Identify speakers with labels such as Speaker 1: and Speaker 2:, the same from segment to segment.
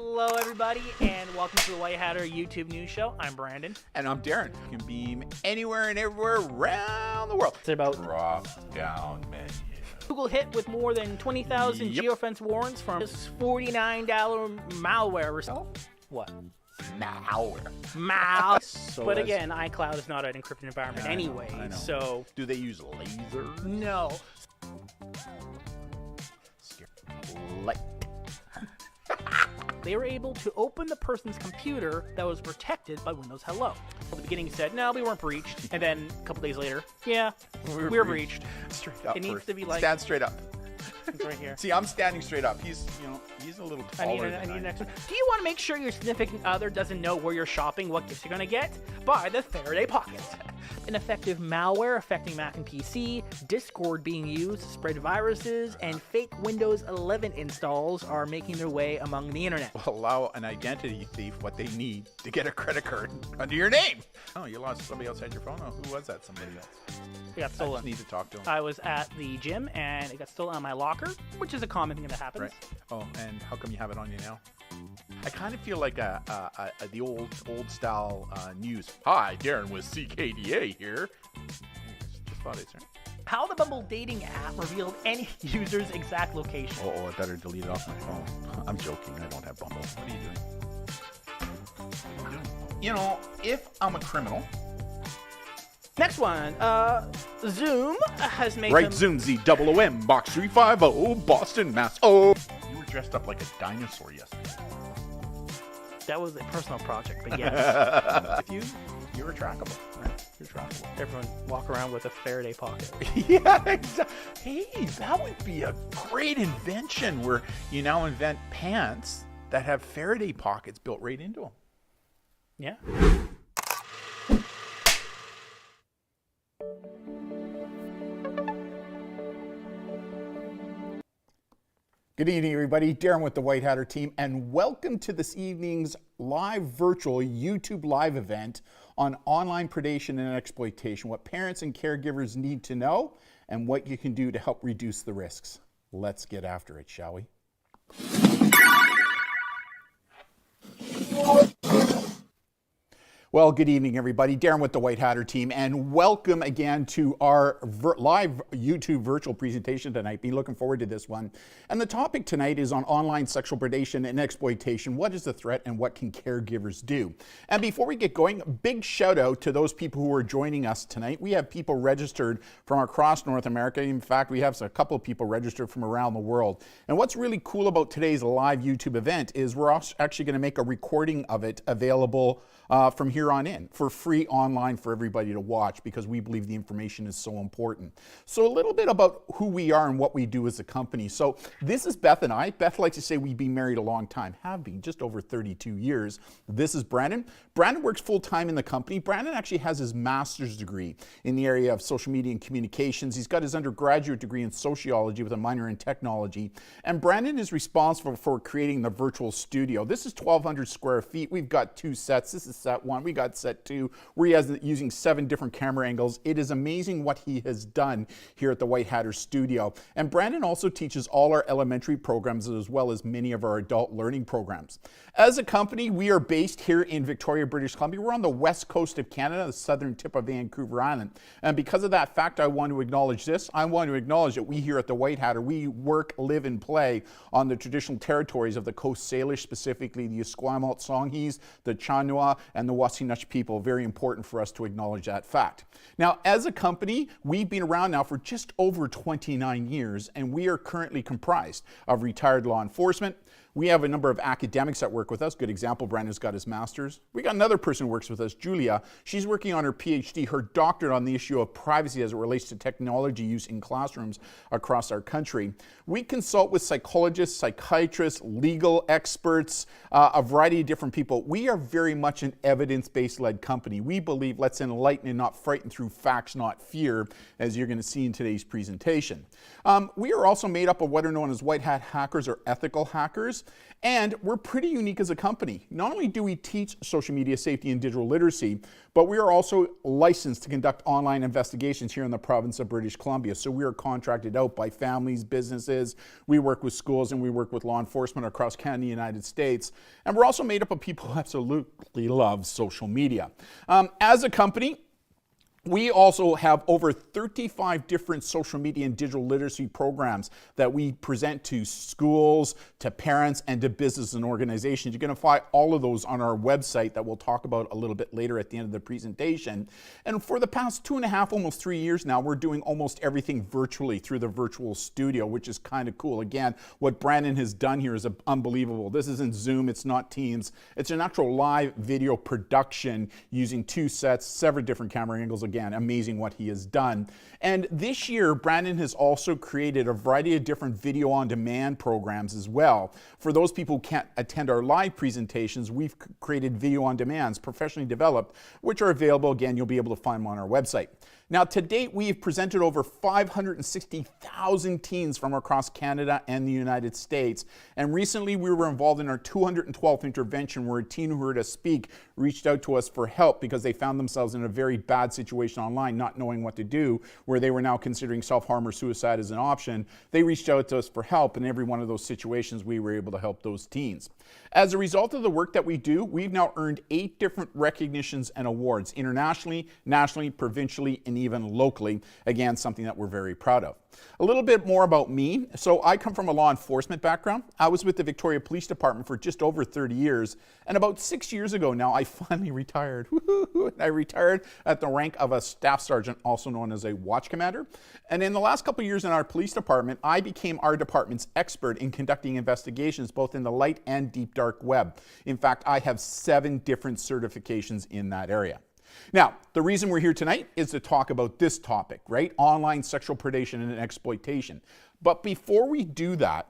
Speaker 1: Hello, everybody, and welcome to the White Hatter YouTube News Show. I'm Brandon.
Speaker 2: And I'm Darren. You can beam anywhere and everywhere around the world.
Speaker 1: It's about
Speaker 2: drop down menu.
Speaker 1: Google hit with more than 20,000 geofence warrants from this $49 malware. What?
Speaker 2: Malware.
Speaker 1: So but again, iCloud is not an encrypted environment anyway.
Speaker 2: I know.
Speaker 1: So
Speaker 2: do they use lasers?
Speaker 1: No.
Speaker 2: Light.
Speaker 1: They were able to open the person's computer that was protected by Windows Hello. At the beginning, he said, "No, we weren't breached," and then a couple days later, "Yeah, we were breached."
Speaker 2: Straight up.
Speaker 1: It needs to be like
Speaker 2: stand straight up.
Speaker 1: It's right here.
Speaker 2: See, I'm standing straight up. He's a little taller.
Speaker 1: I need an extra. Do you want to make sure your significant other doesn't know where you're shopping, what gifts you're going to get? Buy the Faraday Pocket. Ineffective malware affecting Mac and PC, Discord being used to spread viruses, and fake Windows 11 installs are making their way among the internet.
Speaker 2: Will allow an identity thief what they need to get a credit card under your name. Oh, you lost somebody outside your phone? Oh, who was that? Somebody else.
Speaker 1: It got stolen.
Speaker 2: I just need to talk to him.
Speaker 1: I was at the gym and it got stolen on my locker, which is a common thing that happens.
Speaker 2: Right. Oh, and how come you have it on you now? I kind of feel like the old style news. Hi, Darren with CKDA here. Just thought it's right.
Speaker 1: How the Bumble dating app revealed any user's exact location.
Speaker 2: Oh, I better delete it off my phone. I'm joking. I don't have Bumble. What are you doing? You know, if I'm a criminal.
Speaker 1: Next one, Zoom has made
Speaker 2: Right, Zoom Z-O-O-M, Box 350, Boston, Mass. Oh, you were dressed up like a dinosaur yesterday.
Speaker 1: That was a personal project, but yes.
Speaker 2: You're trackable, right? You're trackable.
Speaker 1: Everyone walk around with a Faraday pocket.
Speaker 2: Yeah, exactly. Hey, that would be a great invention where you now invent pants that have Faraday pockets built right into them.
Speaker 1: Yeah.
Speaker 3: Good evening, everybody. Darren with the White Hatter team, and welcome to this evening's live virtual YouTube live event on online predation and exploitation, what parents and caregivers need to know, and what you can do to help reduce the risks. Let's get after it, shall we? Well, good evening, everybody. Darren with the White Hatter team, and welcome again to our live YouTube virtual presentation tonight. Be looking forward to this one. And the topic tonight is on online sexual predation and exploitation. What is the threat and what can caregivers do? And before we get going, big shout out to those people who are joining us tonight. We have people registered from across North America. In fact, we have a couple of people registered from around the world. And what's really cool about today's live YouTube event is we're actually going to make a recording of it available from here on in for free online for everybody to watch, because we believe the information is so important. So a little bit about who we are and what we do as a company. So this is Beth and I. Beth likes to say we've been married a long time, have been just over 32 years. This is Brandon. Brandon works full time in the company. Brandon actually has his master's degree in the area of social media and communications. He's got his undergraduate degree in sociology with a minor in technology. And Brandon is responsible for creating the virtual studio. This is 1,200 square feet. We've got two sets. This is set one. We got set two, where he has using 7 different camera angles. It is amazing what he has done here at the White Hatter studio. And Brandon also teaches all our elementary programs as well as many of our adult learning programs. As a company, we are based here in Victoria, British Columbia. We're on the west coast of Canada, the southern tip of Vancouver Island. And because of that fact, I want to acknowledge this. I want to acknowledge that we here at the White Hatter, we work, live, and play on the traditional territories of the Coast Salish, specifically the Esquimalt Songhees, the Chanua, and the Wasinash people. Very important for us to acknowledge that fact. Now, as a company, we've been around now for just over 29 years, and we are currently comprised of retired law enforcement. We have a number of academics that work with us. Good example, Brandon's got his master's. We got another person who works with us, Julia. She's working on her PhD, her doctorate on the issue of privacy as it relates to technology use in classrooms across our country. We consult with psychologists, psychiatrists, legal experts, a variety of different people. We are very much an evidence-based led company. We believe let's enlighten and not frighten through facts, not fear, as you're going to see in today's presentation. We are also made up of what are known as white hat hackers or ethical hackers. years. And we're pretty unique as a company. Not only do we teach social media safety and digital literacy, but we are also licensed to conduct online investigations here in the province of British Columbia. So we are contracted out by families, businesses, we work with schools, and we work with law enforcement across Canada and the United States. And we're also made up of people who absolutely love social media. As a company, we also have over 35 different social media and digital literacy programs that we present to schools, to parents, and to business and organizations. You're going to find all of those on our website that we'll talk about a little bit later at the end of the presentation. And for the past 2.5, almost 3 years now, we're doing almost everything virtually through the virtual studio, which is kind of cool. Again, what Brandon has done here is unbelievable. This isn't Zoom, it's not Teams. It's an actual live video production using 2 sets, several different camera angles. Again, amazing what he has done. And this year, Brandon has also created a variety of different video on demand programs as well. For those people who can't attend our live presentations, we've created video on demands, professionally developed, which are available. Again, you'll be able to find them on our website. Now, to date, we've presented over 560,000 teens from across Canada and the United States. And recently, we were involved in our 212th intervention where a teen who heard us speak reached out to us for help because they found themselves in a very bad situation online, not knowing what to do, where they were now considering self-harm or suicide as an option. They reached out to us for help. In every one of those situations, we were able to help those teens. As a result of the work that we do, we've now earned 8 different recognitions and awards, internationally, nationally, provincially, and even locally. Again, something that we're very proud of. A little bit more about me. So I come from a law enforcement background. I was with the Victoria Police Department for just over 30 years. And about 6 years ago now, I finally retired. I retired at the rank of a staff sergeant, also known as a watch commander. And in the last couple of years in our police department, I became our department's expert in conducting investigations, both in the light and deep dark web. In fact, I have 7 different certifications in that area. Now, the reason we're here tonight is to talk about this topic, right? Online sexual predation and exploitation. But before we do that,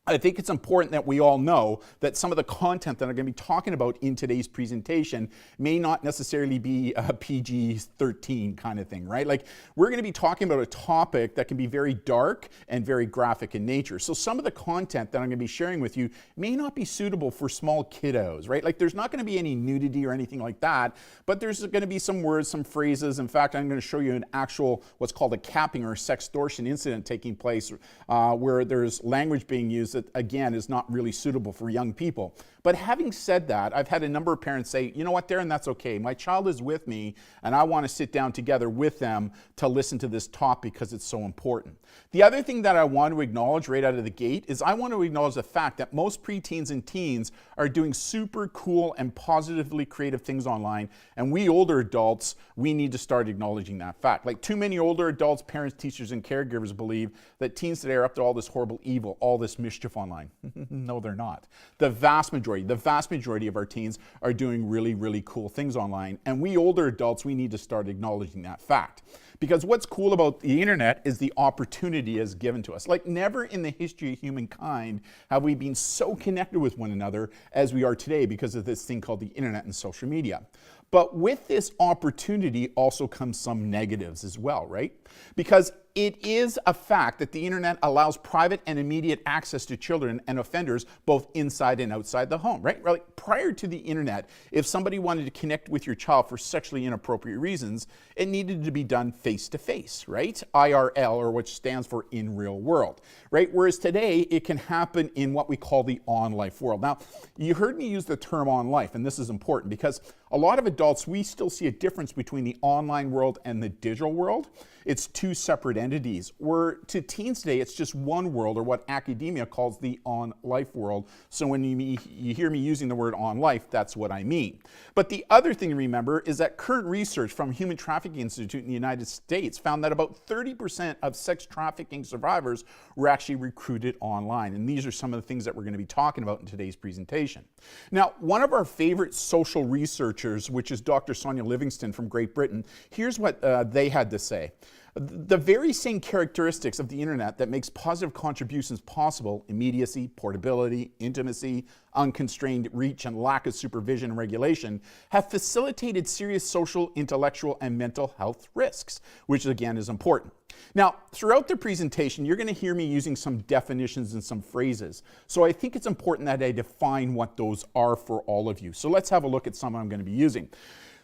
Speaker 3: I think it's important that we all know that some of the content that I'm going to be talking about in today's presentation may not necessarily be a PG-13 kind of thing, right? Like, we're going to be talking about a topic that can be very dark and very graphic in nature. So some of the content that I'm going to be sharing with you may not be suitable for small kiddos, right? Like, there's not going to be any nudity or anything like that, but there's going to be some words, some phrases. In fact, I'm going to show you an actual, what's called a capping or sextortion incident taking place where there's language being used that, again, is not really suitable for young people. But having said that, I've had a number of parents say, you know what, Darren, that's okay. My child is with me, and I want to sit down together with them to listen to this topic because it's so important. The other thing that I want to acknowledge right out of the gate is I want to acknowledge the fact that most preteens and teens are doing super cool and positively creative things online, and we older adults, we need to start acknowledging that fact. Like, too many older adults, parents, teachers, and caregivers believe that teens today are up to all this horrible evil, all this mischief online. No, they're not. The vast majority of our teens are doing really, really cool things online. And we older adults, we need to start acknowledging that fact. Because what's cool about the internet is the opportunity is given to us. Like, never in the history of humankind have we been so connected with one another as we are today because of this thing called the internet and social media. But with this opportunity also comes some negatives as well, right? Because it is a fact that the internet allows private and immediate access to children and offenders both inside and outside the home, right? Like, prior to the internet, if somebody wanted to connect with your child for sexually inappropriate reasons, it needed to be done face-to-face, right? IRL, or which stands for in real world, right? Whereas today, it can happen in what we call the on-life world. Now, you heard me use the term on-life, and this is important because a lot of adults, we still see a difference between the online world and the digital world. It's 2 separate entities. Where to teens today, it's just one world, or what academia calls the on-life world. So when you hear me using the word on-life, that's what I mean. But the other thing to remember is that current research from Human Trafficking Institute in the United States found that about 30% of sex trafficking survivors were actually recruited online. And these are some of the things that we're going to be talking about in today's presentation. Now, one of our favorite social researchers, which is Dr. Sonia Livingston from Great Britain, here's what they had to say. The very same characteristics of the internet that makes positive contributions possible, immediacy, portability, intimacy, unconstrained reach, and lack of supervision and regulation, have facilitated serious social, intellectual, and mental health risks, which again is important. Now, throughout the presentation, you're going to hear me using some definitions and some phrases. So I think it's important that I define what those are for all of you. So let's have a look at some I'm going to be using.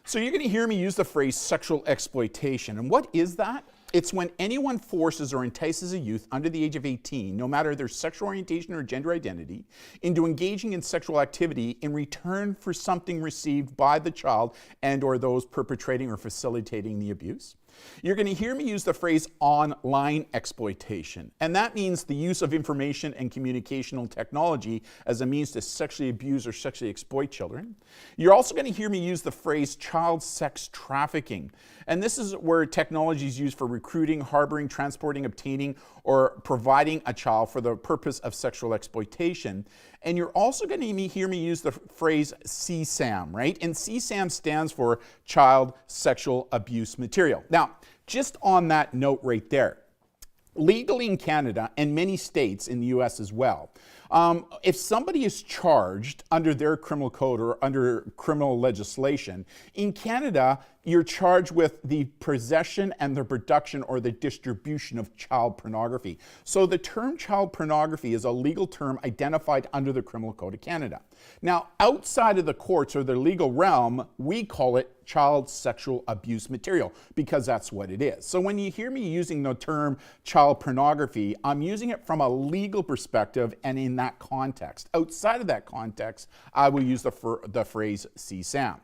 Speaker 3: So you're going to hear me use the phrase sexual exploitation. And what is that? It's when anyone forces or entices a youth under the age of 18, no matter their sexual orientation or gender identity, into engaging in sexual activity in return for something received by the child and or those perpetrating or facilitating the abuse. You're going to hear me use the phrase online exploitation, and that means the use of information and communicational technology as a means to sexually abuse or sexually exploit children. You're also going to hear me use the phrase child sex trafficking, and this is where technology is used for recruiting, harboring, transporting, obtaining, or providing a child for the purpose of sexual exploitation. And you're also going to hear me use the phrase CSAM, right? And CSAM stands for Child Sexual Abuse Material. Now, just on that note right there, legally in Canada and many states in the US as well, if somebody is charged under their criminal code or under criminal legislation, in Canada, you're charged with the possession and the production or the distribution of child pornography. So the term child pornography is a legal term identified under the Criminal Code of Canada. Now, outside of the courts or the legal realm, we call it child sexual abuse material because that's what it is. So when you hear me using the term child pornography, I'm using it from a legal perspective and in that context. Outside of that context, I will use the phrase CSAM.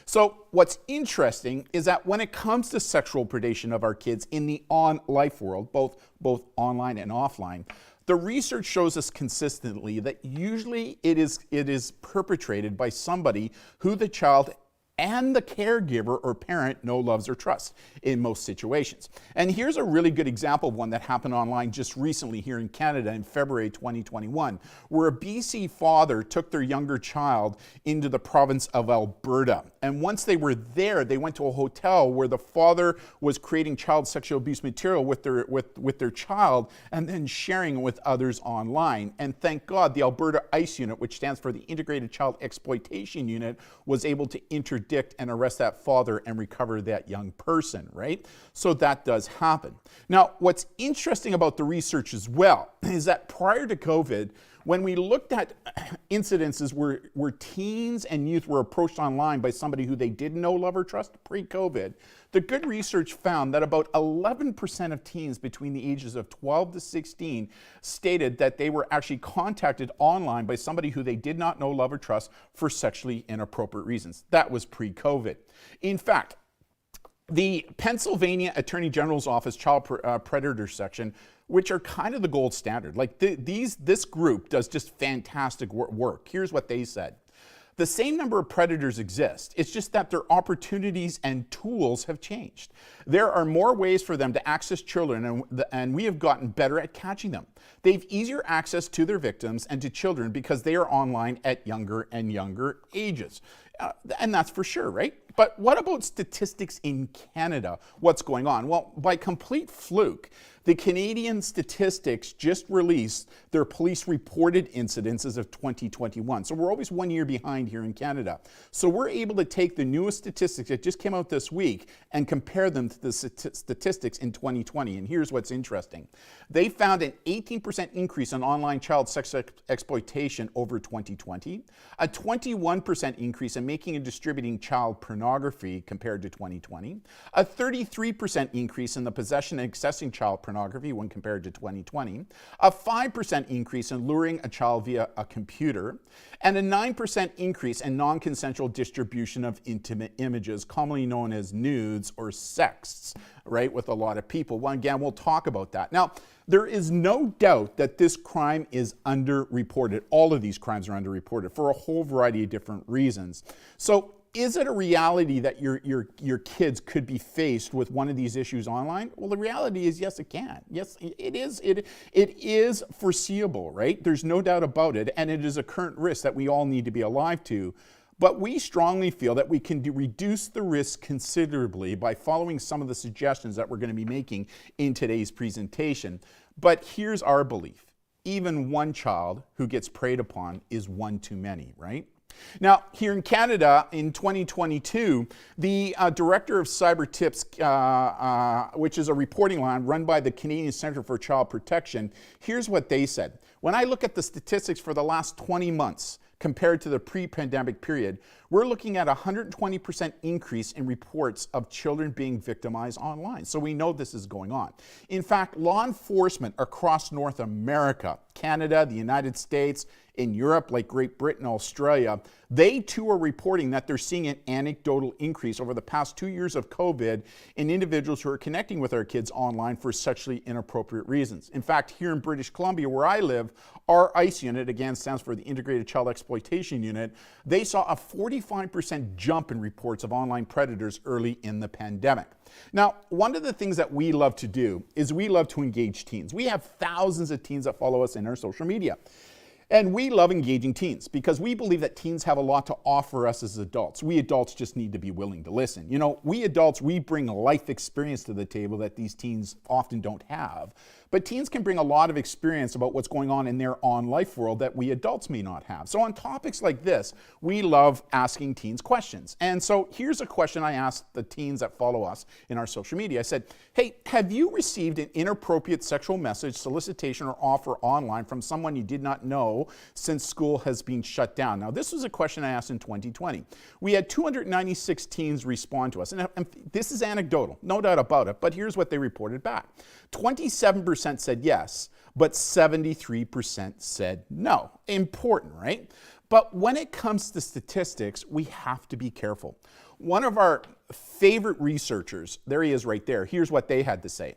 Speaker 3: So what's interesting is that when it comes to sexual predation of our kids in the on-life world, both online and offline, the research shows us consistently that usually it is perpetrated by somebody who the child and the caregiver or parent know, loves, or trusts in most situations. And here's a really good example of one that happened online just recently here in Canada in February 2021, where a BC father took their younger child into the province of Alberta. And once they were there, they went to a hotel where the father was creating child sexual abuse material with their child and then sharing it with others online. And thank God the Alberta ICE unit, which stands for the Integrated Child Exploitation Unit, was able to interdict and arrest that father and recover that young person, right? So that does happen. Now, what's interesting about the research as well is that prior to COVID, when we looked at incidences where teens and youth were approached online by somebody who they didn't know, love, or trust pre-COVID, the good research found that about 11% of teens between the ages of 12 to 16 stated that they were actually contacted online by somebody who they did not know, love, or trust for sexually inappropriate reasons. That was pre-COVID. In fact, the Pennsylvania Attorney General's Office Child Predator Section, which are kind of the gold standard. Like this group does just fantastic work. Here's what they said. The same number of predators exist. It's just that their opportunities and tools have changed. There are more ways for them to access children, and we have gotten better at catching them. They've easier access to their victims and to children because they are online at younger and younger ages. And that's for sure, right? But what about statistics in Canada? What's going on? Well, by complete fluke, the Canadian statistics just released their police reported incidences of 2021. So we're always 1 year behind here in Canada. So we're able to take the newest statistics that just came out this week and compare them to the statistics in 2020. And here's what's interesting. They found an 18% increase in online child sex exploitation over 2020, a 21% increase in making and distributing child pornography compared to 2020, a 33% increase in the possession and accessing child pornography when compared to 2020, a 5% increase in luring a child via a computer, and a 9% increase in non-consensual distribution of intimate images, commonly known as nudes or sexts, right, with a lot of people. Well, again, we'll talk about that. Now, there is no doubt that this crime is underreported. All of these crimes are underreported for a whole variety of different reasons. So is it a reality that your kids could be faced with one of these issues online? Well, the reality is yes, it can. Yes, it is. It is foreseeable, right? There's no doubt about it, and it is a current risk that we all need to be alive to. But we strongly feel that we can reduce the risk considerably by following some of the suggestions that we're going to be making in today's presentation. But here's our belief. Even one child who gets preyed upon is one too many, right? Now, here in Canada, in 2022, the Director of Cyber Tips, which is a reporting line run by the Canadian Centre for Child Protection, here's what they said. When I look at the statistics for the last 20 months, compared to the pre-pandemic period, we're looking at a 120% increase in reports of children being victimized online. So we know this is going on. In fact, law enforcement across North America, Canada, the United States, in Europe, like Great Britain, Australia, they too are reporting that they're seeing an anecdotal increase over the past 2 years of COVID in individuals who are connecting with our kids online for sexually inappropriate reasons. In fact, here in British Columbia, where I live, our ICE unit, again stands for the Integrated Child Exploitation Unit, they saw a 45% jump in reports of online predators early in the pandemic. Now, one of the things that we love to do is we love to engage teens. We have thousands of teens that follow us in our social media. And we love engaging teens because we believe that teens have a lot to offer us as adults. We adults just need to be willing to listen. You know, we adults, we bring life experience to the table that these teens often don't have. But teens can bring a lot of experience about what's going on in their on-life world that we adults may not have. So on topics like this, we love asking teens questions. And so here's a question I asked the teens that follow us in our social media. I said, hey, have you received an inappropriate sexual message, solicitation, or offer online from someone you did not know since school has been shut down? Now, this was a question I asked in 2020. We had 296 teens respond to us. And this is anecdotal, no doubt about it, but here's what they reported back. 27% said yes, but 73% said no. Important, right? But when it comes to statistics, we have to be careful. One of our favorite researchers, there he is right there, here's what they had to say.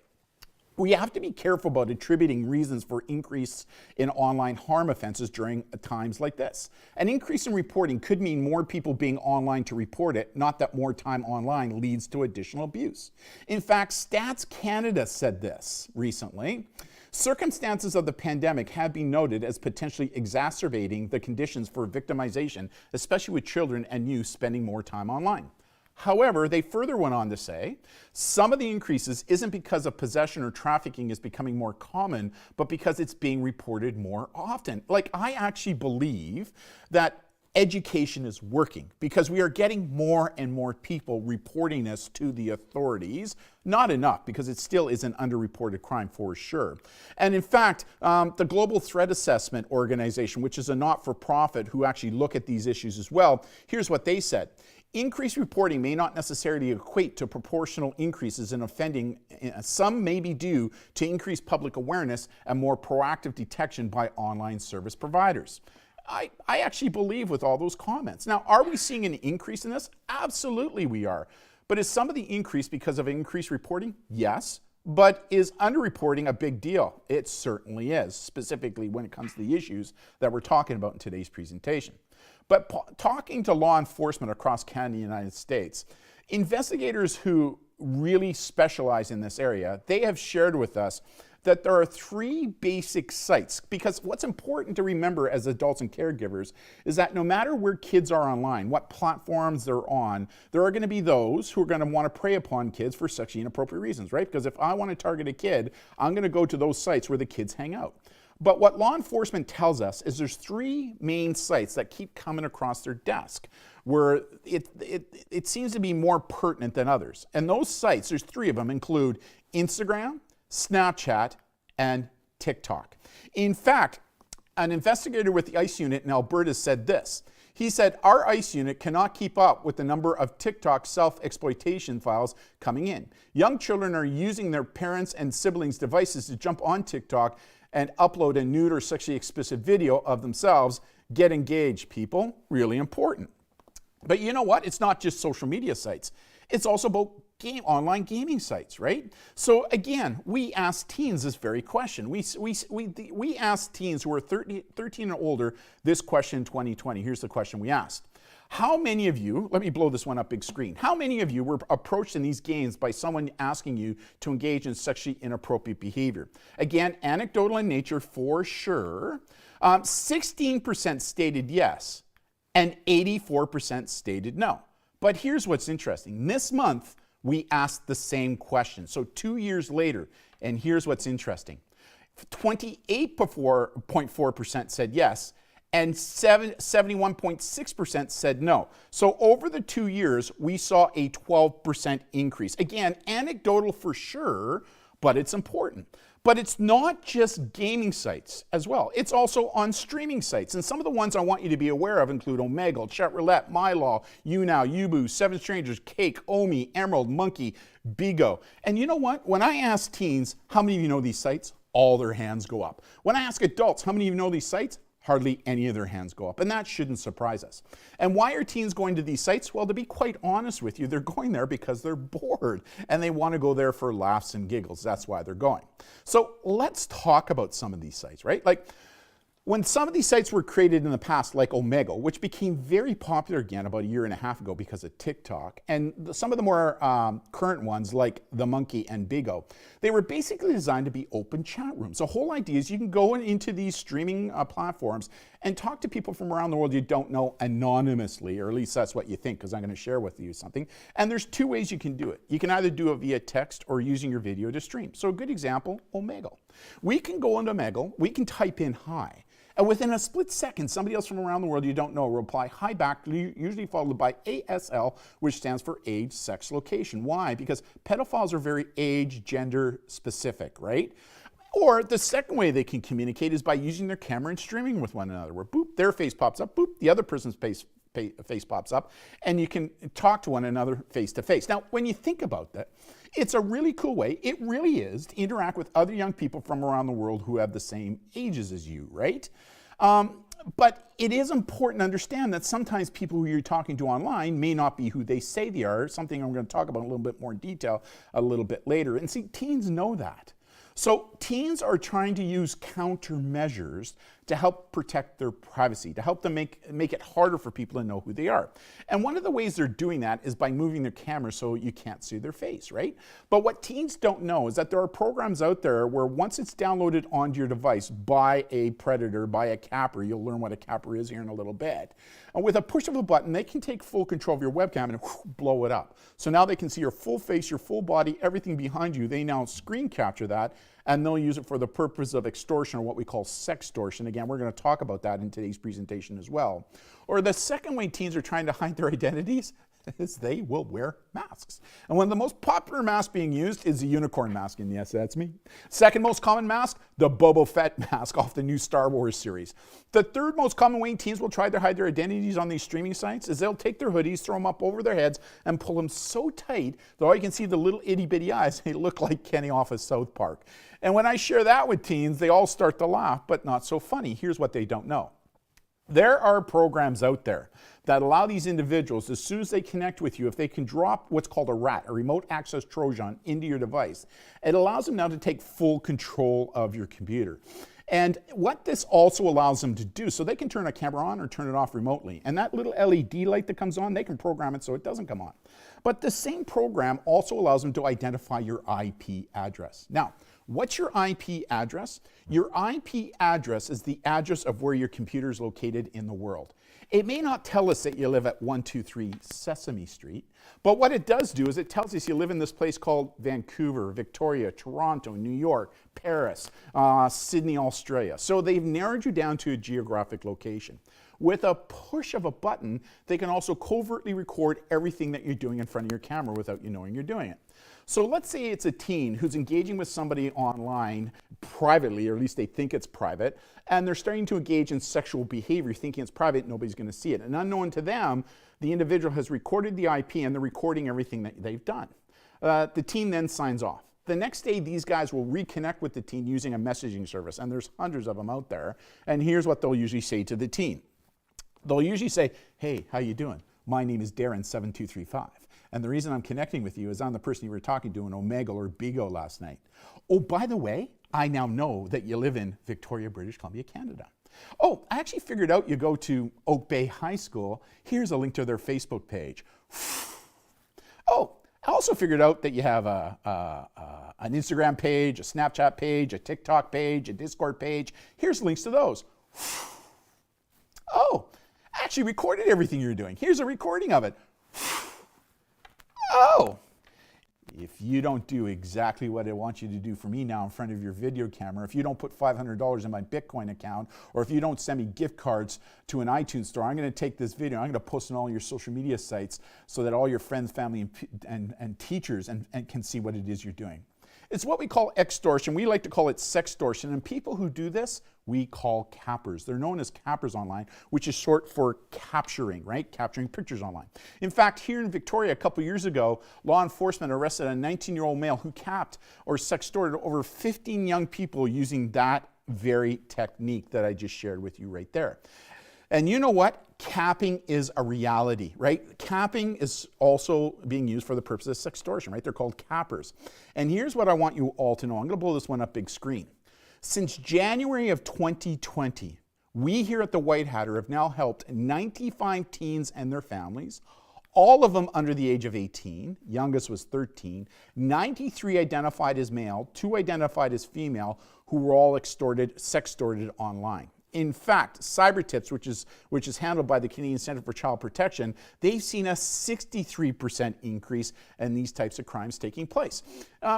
Speaker 3: We have to be careful about attributing reasons for increase in online harm offenses during times like this. An increase in reporting could mean more people being online to report it, not that more time online leads to additional abuse. In fact, Stats Canada said this recently. Circumstances of the pandemic have been noted as potentially exacerbating the conditions for victimization, especially with children and youth spending more time online. However, they further went on to say, some of the increases isn't because of possession or trafficking is becoming more common, but because it's being reported more often. Like, I actually believe that education is working because we are getting more and more people reporting this to the authorities. Not enough, because it still is an underreported crime for sure. And in fact, the Global Threat Assessment Organization, which is a not-for-profit who actually look at these issues as well, here's what they said. Increased reporting may not necessarily equate to proportional increases in offending. Some may be due to increased public awareness and more proactive detection by online service providers. I actually believe with all those comments. Now, are we seeing an increase in this? Absolutely we are. But is some of the increase because of increased reporting? Yes. But is underreporting a big deal? It certainly is, specifically when it comes to the issues that we're talking about in today's presentation. But talking to law enforcement across Canada and the United States, investigators who really specialize in this area, they have shared with us that there are 3 basic sites, because what's important to remember as adults and caregivers is that no matter where kids are online, what platforms they're on, there are going to be those who are going to want to prey upon kids for sexually inappropriate reasons, right? Because if I want to target a kid, I'm going to go to those sites where the kids hang out. But what law enforcement tells us is there's 3 main sites that keep coming across their desk where it seems to be more pertinent than others. And those sites, there's 3 of them, include Instagram, Snapchat, and TikTok. In fact, an investigator with the ICE unit in Alberta said this. He said, our ICE unit cannot keep up with the number of TikTok self-exploitation files coming in. Young children are using their parents' and siblings' devices to jump on TikTok and upload a nude or sexually explicit video of themselves. Get engaged, people. Really important. But you know what? It's not just social media sites. It's also about online gaming sites, right? So again, we asked teens this very question. We asked teens who are 13 and older this question in 2020. Here's the question we asked. How many of you, let me blow this one up big screen. How many of you were approached in these games by someone asking you to engage in sexually inappropriate behavior? Again, anecdotal in nature for sure. 16% stated yes. and 84% stated no. But here's what's interesting. This month, we asked the same question. So 2 years later, and here's what's interesting. 28.4% said yes, and 71.6% said no. So over the 2 years, we saw a 12% increase. Again, anecdotal for sure, but it's important. But it's not just gaming sites as well. It's also on streaming sites. And some of the ones I want you to be aware of include Omegle, Chat Roulette, MyLaw, YouNow, Yubu, Seven Strangers, Cake, Omi, Emerald, Monkey, Bigo. And you know what? When I ask teens, how many of you know these sites? All their hands go up. When I ask adults, how many of you know these sites? Hardly any of their hands go up. And that shouldn't surprise us. And why are teens going to these sites? Well, to be quite honest with you, they're going there because they're bored and they want to go there for laughs and giggles. That's why they're going. So let's talk about some of these sites, right? Like when some of these sites were created in the past, like Omegle, which became very popular again about 1.5 years ago because of TikTok, and some of the more current ones like the Monkey and Bigo, they were basically designed to be open chat rooms. The whole idea is you can go into these streaming platforms and talk to people from around the world you don't know anonymously, or at least that's what you think, because I'm going to share with you something. And there's 2 ways you can do it. You can either do it via text or using your video to stream. So a good example, Omegle. We can go into Omegle, we can type in hi, and within a split second, somebody else from around the world you don't know will reply hi back, usually followed by ASL, which stands for age, sex, location. Why? Because pedophiles are very age, gender specific, right? Or the second way they can communicate is by using their camera and streaming with one another, where boop, their face pops up, boop, the other person's face pops up, and you can talk to one another face to face. Now, when you think about that, it's a really cool way, it really is, to interact with other young people from around the world who have the same ages as you, right? But it is important to understand that sometimes people who you're talking to online may not be who they say they are, something I'm going to talk about in a little bit more detail a little bit later. And see, teens know that. So teens are trying to use countermeasures to help protect their privacy, to help them make it harder for people to know who they are. And one of the ways they're doing that is by moving their camera so you can't see their face, right? But what teens don't know is that there are programs out there where once it's downloaded onto your device by a predator, by a capper, you'll learn what a capper is here in a little bit. And with a push of a button, they can take full control of your webcam and blow it up. So now they can see your full face, your full body, everything behind you. They now screen capture that, and they'll use it for the purpose of extortion, or what we call sextortion. Again, we're going to talk about that in today's presentation as well. Or the second way teens are trying to hide their identities is they will wear masks. And one of the most popular masks being used is the unicorn mask, and yes, that's me. Second most common mask, the Boba Fett mask off the new Star Wars series. The third most common way teens will try to hide their identities on these streaming sites is they'll take their hoodies, throw them up over their heads, and pull them so tight that all you can see the little itty bitty eyes, they look like Kenny off of South Park. And when I share that with teens, they all start to laugh, but not so funny. Here's what they don't know. There are programs out there that allow these individuals, as soon as they connect with you, if they can drop what's called a RAT, a remote access Trojan, into your device, it allows them now to take full control of your computer. And what this also allows them to do, so they can turn a camera on or turn it off remotely. And that little LED light that comes on, they can program it so it doesn't come on. But the same program also allows them to identify your IP address. Now, what's your IP address? Your IP address is the address of where your computer is located in the world. It may not tell us that you live at 123 Sesame Street, but what it does do is it tells us you live in this place called Vancouver, Victoria, Toronto, New York, Paris, Sydney, Australia. So they've narrowed you down to a geographic location. With a push of a button, they can also covertly record everything that you're doing in front of your camera without you knowing you're doing it. So let's say it's a teen who's engaging with somebody online privately, or at least they think it's private, and they're starting to engage in sexual behavior, thinking it's private, nobody's going to see it. And unknown to them, the individual has recorded the IP and they're recording everything that they've done. The teen then signs off. The next day, these guys will reconnect with the teen using a messaging service, and there's hundreds of them out there. And here's what they'll usually say to the teen. They'll usually say, hey, how you doing? My name is Darren7235. And the reason I'm connecting with you is I'm the person you were talking to in Omegle or Bigo last night. Oh, by the way, I now know that you live in Victoria, British Columbia, Canada. Oh, I actually figured out you go to Oak Bay High School. Here's a link to their Facebook page. Oh, I also figured out that you have an Instagram page, a Snapchat page, a TikTok page, a Discord page. Here's links to those. Oh, I actually recorded everything you're doing. Here's a recording of it. Oh, if you don't do exactly what I want you to do for me now in front of your video camera, if you don't put $500 in my Bitcoin account, or if you don't send me gift cards to an iTunes store, I'm going to take this video, I'm going to post it on all your social media sites so that all your friends, family, and teachers and can see what it is you're doing. It's what we call extortion. We like to call it sextortion. And people who do this, we call cappers. They're known as cappers online, which is short for capturing, right? Capturing pictures online. In fact, here in Victoria a couple years ago, law enforcement arrested a 19-year-old male who capped or sextorted over 15 young people using that very technique that I just shared with you right there. And you know what? Capping is a reality, right? Capping is also being used for the purpose of sextortion, right? They're called cappers. And here's what I want you all to know. I'm going to blow this one up big screen. Since January of 2020, we here at the White Hatter have now helped 95 teens and their families, all of them under the age of 18, youngest was 13, 93 identified as male, 2 identified as female, who were all sextorted online. In fact, CyberTips, which is handled by the Canadian Centre for Child Protection, they've seen a 63% increase in these types of crimes taking place.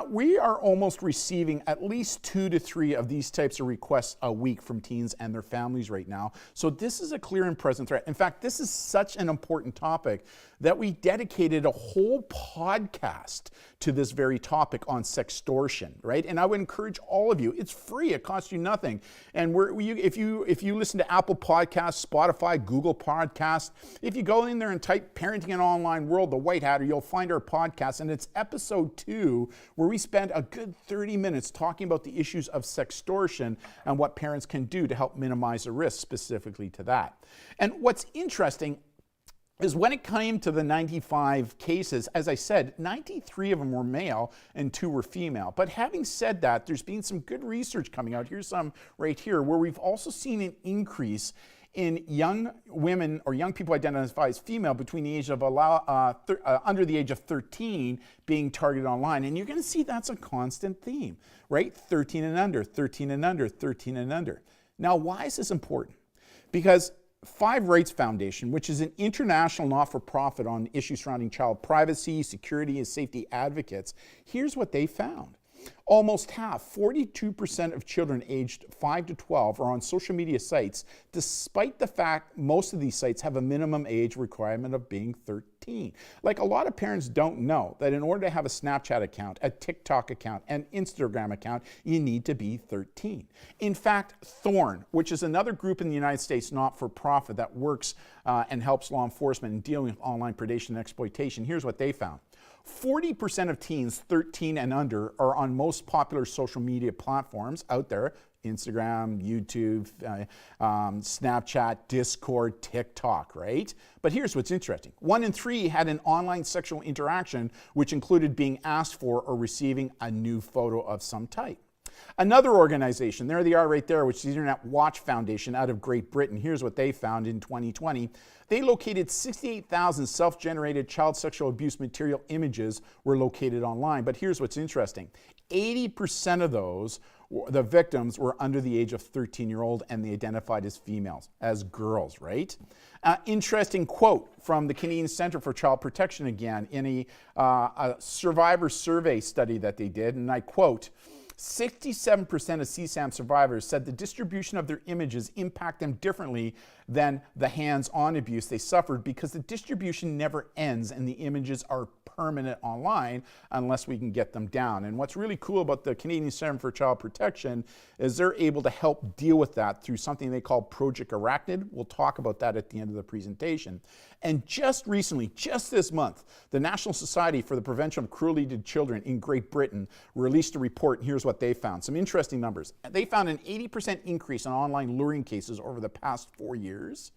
Speaker 3: We are almost receiving at least 2 to 3 of these types of requests a week from teens and their families right now. So this is a clear and present threat. In fact, this is such an important topic that we dedicated a whole podcast to this very topic on sextortion, right? And I would encourage all of you, it's free, it costs you nothing. And if you listen to Apple Podcasts, Spotify, Google Podcasts, if you go in there and type Parenting in an Online World, the White Hatter, you'll find our podcast, and it's episode 2, where we spend a good 30 minutes talking about the issues of sextortion and what parents can do to help minimize the risk specifically to that. And what's interesting is when it came to the 95 cases, as I said, 93 of them were male and 2 were female. But having said that, there's been some good research coming out. Here's some right here, where we've also seen an increase in young women or young people identified as female between the age of under the age of 13 being targeted online. And you're going to see that's a constant theme, right? 13 and under, 13 and under, 13 and under. Now, why is this important? Because Five Rights Foundation, which is an international not-for-profit on issues surrounding child privacy, security, and safety advocates, here's what they found. Almost half, 42% of children aged 5 to 12 are on social media sites, despite the fact most of these sites have a minimum age requirement of being 13. Like, a lot of parents don't know that in order to have a Snapchat account, a TikTok account, an Instagram account, you need to be 13. In fact, Thorn, which is another group in the United States not-for-profit that works and helps law enforcement in dealing with online predation and exploitation, here's what they found. 40% of teens 13 and under are on most popular social media platforms out there: Instagram, YouTube, Snapchat, Discord, TikTok, right? But here's what's interesting. 1 in 3 had an online sexual interaction, which included being asked for or receiving a nude photo of some type. Another organization, there they are right there, which is the Internet Watch Foundation out of Great Britain. Here's what they found in 2020. They located 68,000 self-generated child sexual abuse material images were located online. But here's what's interesting. 80% of those, the victims, were under the age of 13-year-old, and they identified as females, as girls, right? Interesting quote from the Canadian Centre for Child Protection again in a survivor survey study that they did, and I quote, 67% of CSAM survivors said the distribution of their images impact them differently than the hands-on abuse they suffered, because the distribution never ends and the images are permanent online unless we can get them down. And what's really cool about the Canadian Centre for Child Protection is they're able to help deal with that through something they call Project Arachnid. We'll talk about that at the end of the presentation. And just recently, just this month, the National Society for the Prevention of Cruelty to Children in Great Britain released a report, and here's what they found. Some interesting numbers. They found an 80% increase in online luring cases over the past 4 years.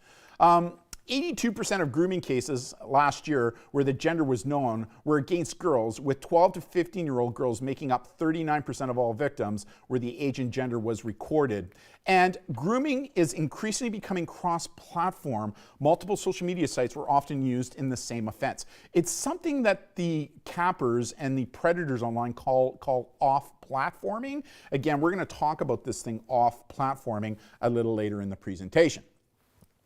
Speaker 3: 82% of grooming cases last year where the gender was known were against girls, with 12 to 15-year-old girls making up 39% of all victims where the age and gender was recorded. And grooming is increasingly becoming cross-platform. Multiple social media sites were often used in the same offense. It's something that the cappers and the predators online call off-platforming. Again, we're going to talk about this thing off-platforming a little later in the presentation.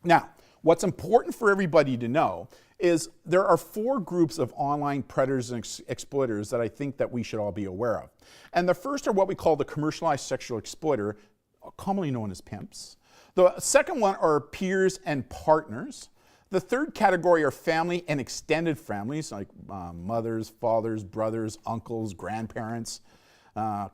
Speaker 3: Now, What's important for everybody to know is there are 4 groups of online predators and exploiters that I think that we should all be aware of. And the first are what we call the commercialized sexual exploiter, commonly known as pimps. The second one are peers and partners. The third category are family and extended families, like mothers, fathers, brothers, uncles, grandparents,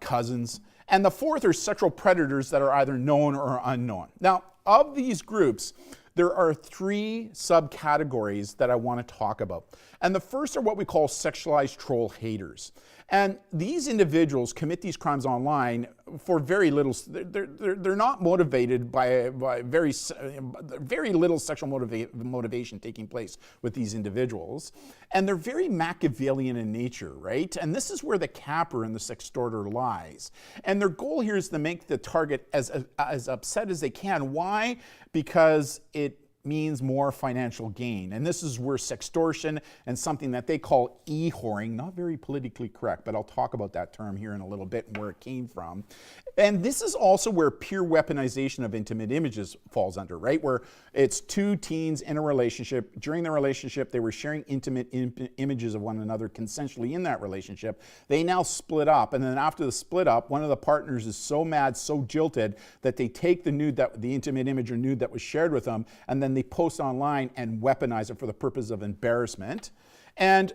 Speaker 3: cousins. And the fourth are sexual predators that are either known or unknown. Now, of these groups, there are 3 subcategories that I want to talk about. And the first are what we call sexualized troll haters. And these individuals commit these crimes online for very little. They're not motivated by very little sexual motivation taking place with these individuals. And they're very Machiavellian in nature, right? And this is where the capper and the sextorter lies. And their goal here is to make the target as upset as they can. Why? Because it means more financial gain. And this is where sextortion and something that they call e-whoring, not very politically correct, but I'll talk about that term here in a little bit and where it came from. And this is also where peer weaponization of intimate images falls under, right? Where it's 2 teens in a relationship. During the relationship, they were sharing intimate images of one another consensually in that relationship. They now split up, and then after the split up, one of the partners is so mad, so jilted, that they take the intimate image or nude that was shared with them, and then they post online and weaponize it for the purpose of embarrassment. And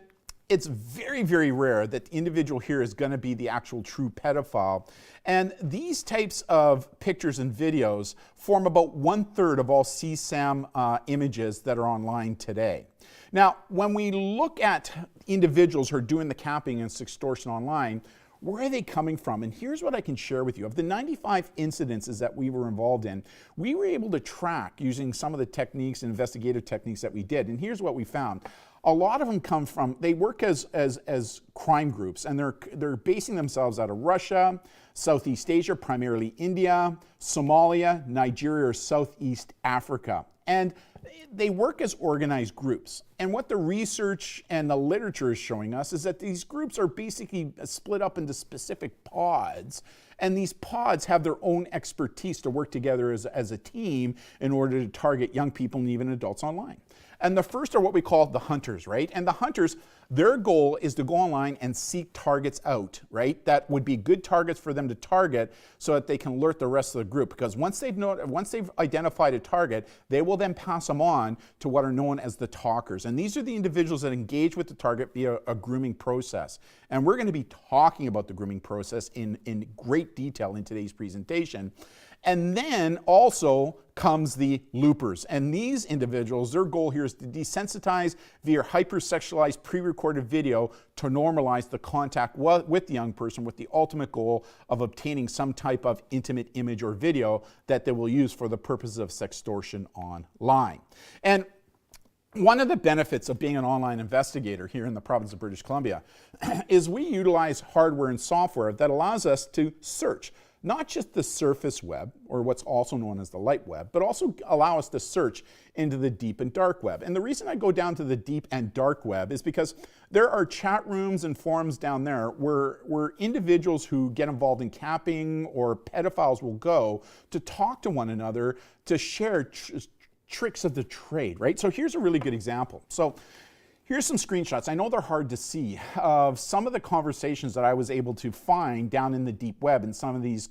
Speaker 3: it's very, very rare that the individual here is going to be the actual true pedophile. And these types of pictures and videos form about 1/3 of all CSAM images that are online today. Now, when we look at individuals who are doing the capping and sextortion online, where are they coming from? And here's what I can share with you. Of the 95 incidences that we were involved in, we were able to track using some of the techniques and investigative techniques that we did. And here's what we found. A lot of them come from, they work as crime groups, and they're basing themselves out of Russia, Southeast Asia, primarily India, Somalia, Nigeria, or Southeast Africa. And they work as organized groups. And what the research and the literature is showing us is that these groups are basically split up into specific pods. And these pods have their own expertise to work together as a team in order to target young people and even adults online. And the first are what we call the hunters, right? And the hunters, their goal is to go online and seek targets out, right? That would be good targets for them to target so that they can alert the rest of the group. Because once they've identified a target, they will then pass them on to what are known as the talkers. And these are the individuals that engage with the target via a grooming process. And we're going to be talking about the grooming process in great detail in today's presentation. And then also comes the loopers. And these individuals, their goal here is to desensitize via hypersexualized pre-recorded video to normalize the contact with the young person with the ultimate goal of obtaining some type of intimate image or video that they will use for the purposes of sextortion online. And one of the benefits of being an online investigator here in the province of British Columbia is we utilize hardware and software that allows us to search not just the surface web, or what's also known as the light web, but also allow us to search into the deep and dark web. And the reason I go down to the deep and dark web is because there are chat rooms and forums down there where individuals who get involved in capping or pedophiles will go to talk to one another to share tricks of the trade, right? So here's a really good example. So here's some screenshots. I know they're hard to see of some of the conversations that I was able to find down in the deep web in some of these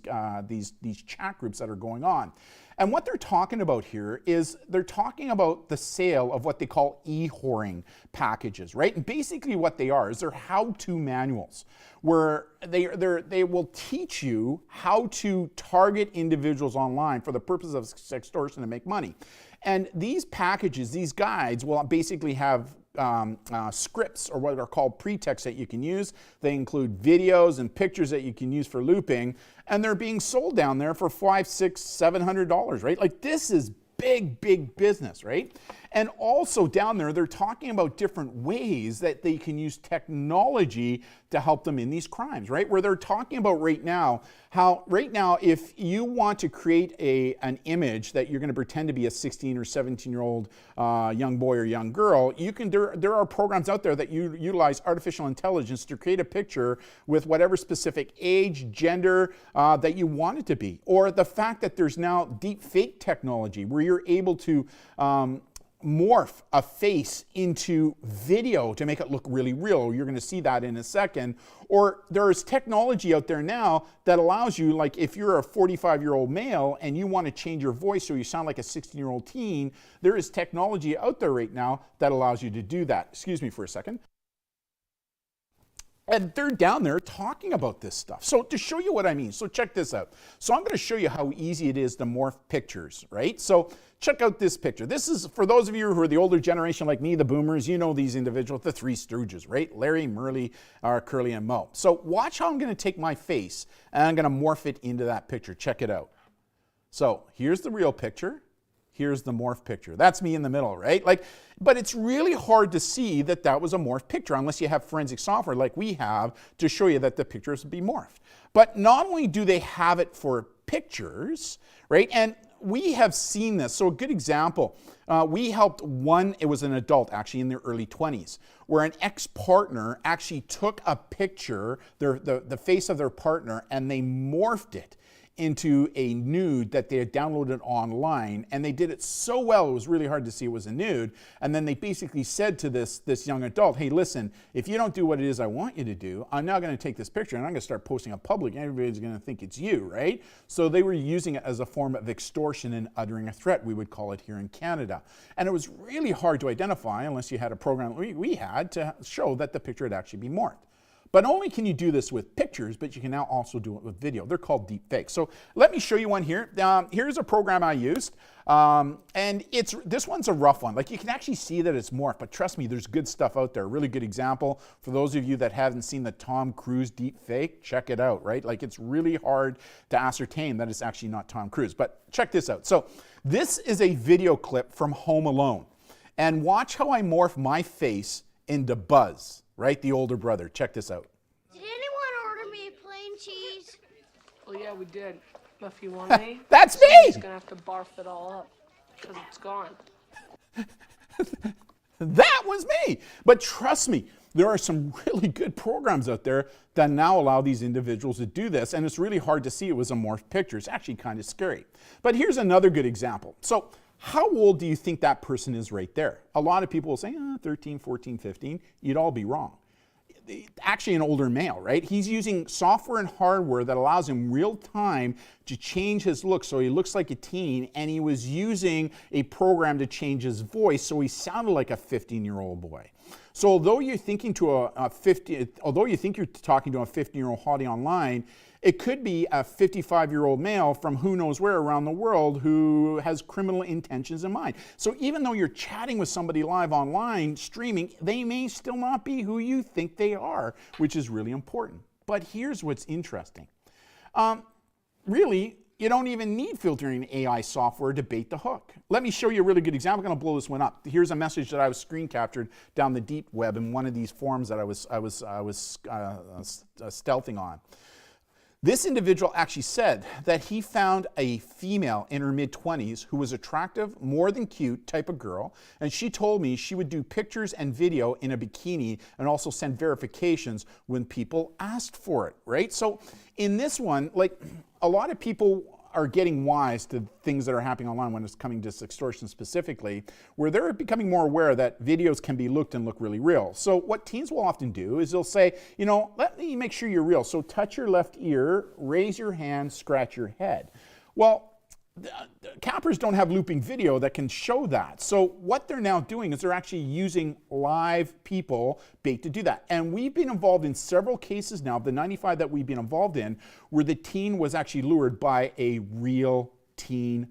Speaker 3: chat groups that are going on. And what they're talking about here is they're talking about the sale of what they call e-whoring packages, right? And basically what they are is they're how-to manuals where they will teach you how to target individuals online for the purpose of sextortion to make money. And these packages, these guides will basically have scripts or what are called pretexts that you can use. They include videos and pictures that you can use for looping, and they're being sold down there for $500, $600, $700, right? Like this is big, big business, right? And also down there, they're talking about different ways that they can use technology to help them in these crimes, right? Where they're talking about right now, how right now, if you want to create an image that you're going to pretend to be a 16 or 17-year-old young boy or young girl, you can. There are programs out there that utilize artificial intelligence to create a picture with whatever specific age, gender that you want it to be. Or the fact that there's now deep fake technology where you're able to morph a face into video to make it look really real. You're going to see that in a second. Or there's technology out there now that allows you, like if you're a 45-year-old male and you want to change your voice so you sound like a 16-year-old teen, there is technology out there right now that allows you to do that. Excuse me for a second. And they're down there talking about this stuff. So to show you what I mean, so check this out. So I'm going to show you how easy it is to morph pictures, right? So check out this picture. This is, for those of you who are the older generation like me, the boomers, you know these individuals, the Three Stooges, right? Larry, Merle, Curly, and Moe. So watch how I'm going to take my face and I'm going to morph it into that picture. Check it out. So here's the real picture. Here's the morph picture. That's me in the middle, right? But it's really hard to see that that was a morph picture unless you have forensic software like we have to show you that the pictures would be morphed. But not only do they have it for pictures, right? And we have seen this. So a good example, we helped one, it was an adult actually in their early 20s, where an ex-partner actually took a picture, the face of their partner, and they morphed it into a nude that they had downloaded online, and they did it so well it was really hard to see it was a nude. And then they basically said to this young adult, hey, listen, if you don't do what it is I want you to do, I'm now going to take this picture and I'm going to start posting it public and everybody's going to think it's you, right? So they were using it as a form of extortion and uttering a threat, we would call it here in Canada. And it was really hard to identify unless you had a program we had to show that the picture had actually been morphed. But not only can you do this with pictures, but you can now also do it with video. They're called deep fakes. So let me show you one here. Here's a program I used. And this one's a rough one. Like you can actually see that it's morphed, but trust me, there's good stuff out there. A really good example for those of you that haven't seen the Tom Cruise deep fake, check it out, right? Like it's really hard to ascertain that it's actually not Tom Cruise, but check this out. So this is a video clip from Home Alone. And watch how I morph my face into Buzz, right? The older brother. Check this out.
Speaker 4: Did anyone order me a plain cheese?
Speaker 5: Well, yeah, we did. If you want me,
Speaker 3: That's me!
Speaker 5: He's gonna have to barf it all up because it's gone.
Speaker 3: That was me! But trust me, there are some really good programs out there that now allow these individuals to do this, and it's really hard to see it was a morphed picture. It's actually kind of scary. But here's another good example. So how old do you think that person is right there? A lot of people will say, 13, 14, 15. You'd all be wrong. Actually an older male, right? He's using software and hardware that allows him real time to change his look so he looks like a teen, and he was using a program to change his voice so he sounded like a 15-year-old boy. So although you're thinking to although you think you're talking to a 15-year-old hottie online, it could be a 55-year-old male from who knows where around the world who has criminal intentions in mind. So even though you're chatting with somebody live online, streaming, they may still not be who you think they are, which is really important. But here's what's interesting. Really, you don't even need filtering AI software to bait the hook. Let me show you a really good example. I'm going to blow this one up. Here's a message that I was screen captured down the deep web in one of these forums that I was stealthing on. This individual actually said that he found a female in her mid-20s who was attractive, more than cute type of girl, and she told me she would do pictures and video in a bikini and also send verifications when people asked for it, right? So in this one, like a lot of people are getting wise to things that are happening online when it's coming to extortion specifically, where they're becoming more aware that videos can be looked and look really real. So what teens will often do is they'll say, you know, let me make sure you're real. So touch your left ear, raise your hand, scratch your head. Well, cappers don't have looping video that can show that. So what they're now doing is they're actually using live people bait to do that. And we've been involved in several cases now, of the 95 that we've been involved in, where the teen was actually lured by a real teen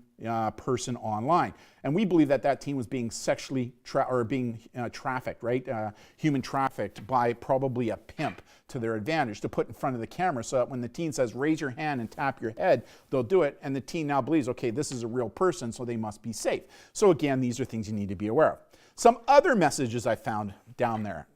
Speaker 3: person online. And we believe that that teen was being sexually trafficked, right? Human trafficked by probably a pimp to their advantage to put in front of the camera so that when the teen says, raise your hand and tap your head, they'll do it. And the teen now believes, okay, this is a real person, so they must be safe. So again, these are things you need to be aware of. Some other messages I found down there.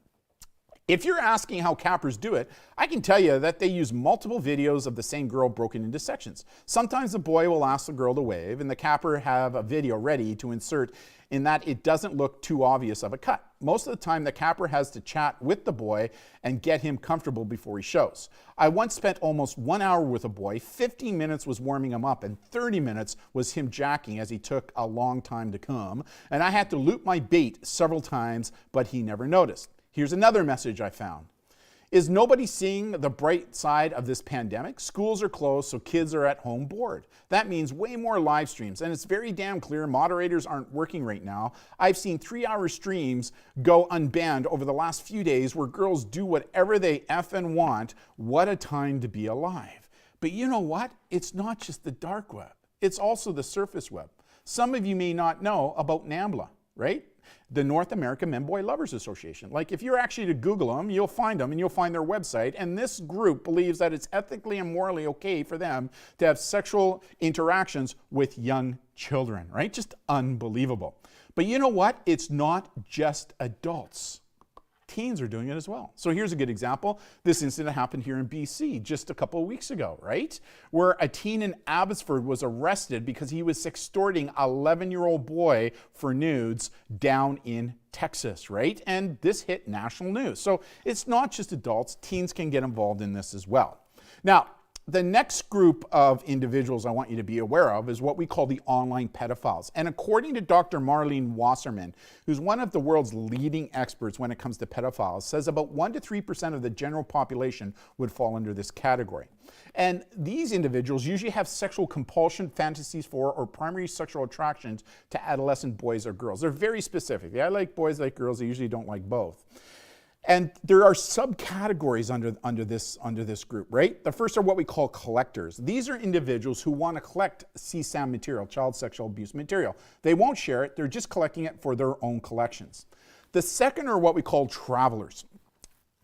Speaker 3: If you're asking how cappers do it, I can tell you that they use multiple videos of the same girl broken into sections. Sometimes the boy will ask the girl to wave, and the capper have a video ready to insert in that it doesn't look too obvious of a cut. Most of the time, the capper has to chat with the boy and get him comfortable before he shows. I once spent almost 1 hour with a boy. 15 minutes was warming him up, and 30 minutes was him jacking as he took a long time to come. And I had to loop my bait several times, but he never noticed. Here's another message I found. Is nobody seeing the bright side of this pandemic? Schools are closed, so kids are at home bored. That means way more live streams, and it's very damn clear moderators aren't working right now. I've seen 3-hour streams go unbanned over the last few days where girls do whatever they effing want. What a time to be alive. But you know what? It's not just the dark web. It's also the surface web. Some of you may not know about NAMBLA, right? The North American Men Boy Lovers Association. Like, if you're actually to Google them, you'll find them and you'll find their website. And this group believes that it's ethically and morally okay for them to have sexual interactions with young children, right? Just unbelievable. But you know what? It's not just adults. Teens are doing it as well. So here's a good example. This incident happened here in BC just a couple of weeks ago, right? Where a teen in Abbotsford was arrested because he was sextorting an 11-year-old boy for nudes down in Texas, right? And this hit national news. So it's not just adults. Teens can get involved in this as well. Now, the next group of individuals I want you to be aware of is what we call the online pedophiles. And according to Dr. Marlene Wasserman, who's one of the world's leading experts when it comes to pedophiles, says about 1 to 3% of the general population would fall under this category. And these individuals usually have sexual compulsion, fantasies for, or primary sexual attractions to adolescent boys or girls. They're very specific. I like boys, like girls. I usually don't like both. And there are subcategories under this group, right? The first are what we call collectors. These are individuals who want to collect CSAM material, child sexual abuse material. They won't share it, they're just collecting it for their own collections. The second are what we call travelers.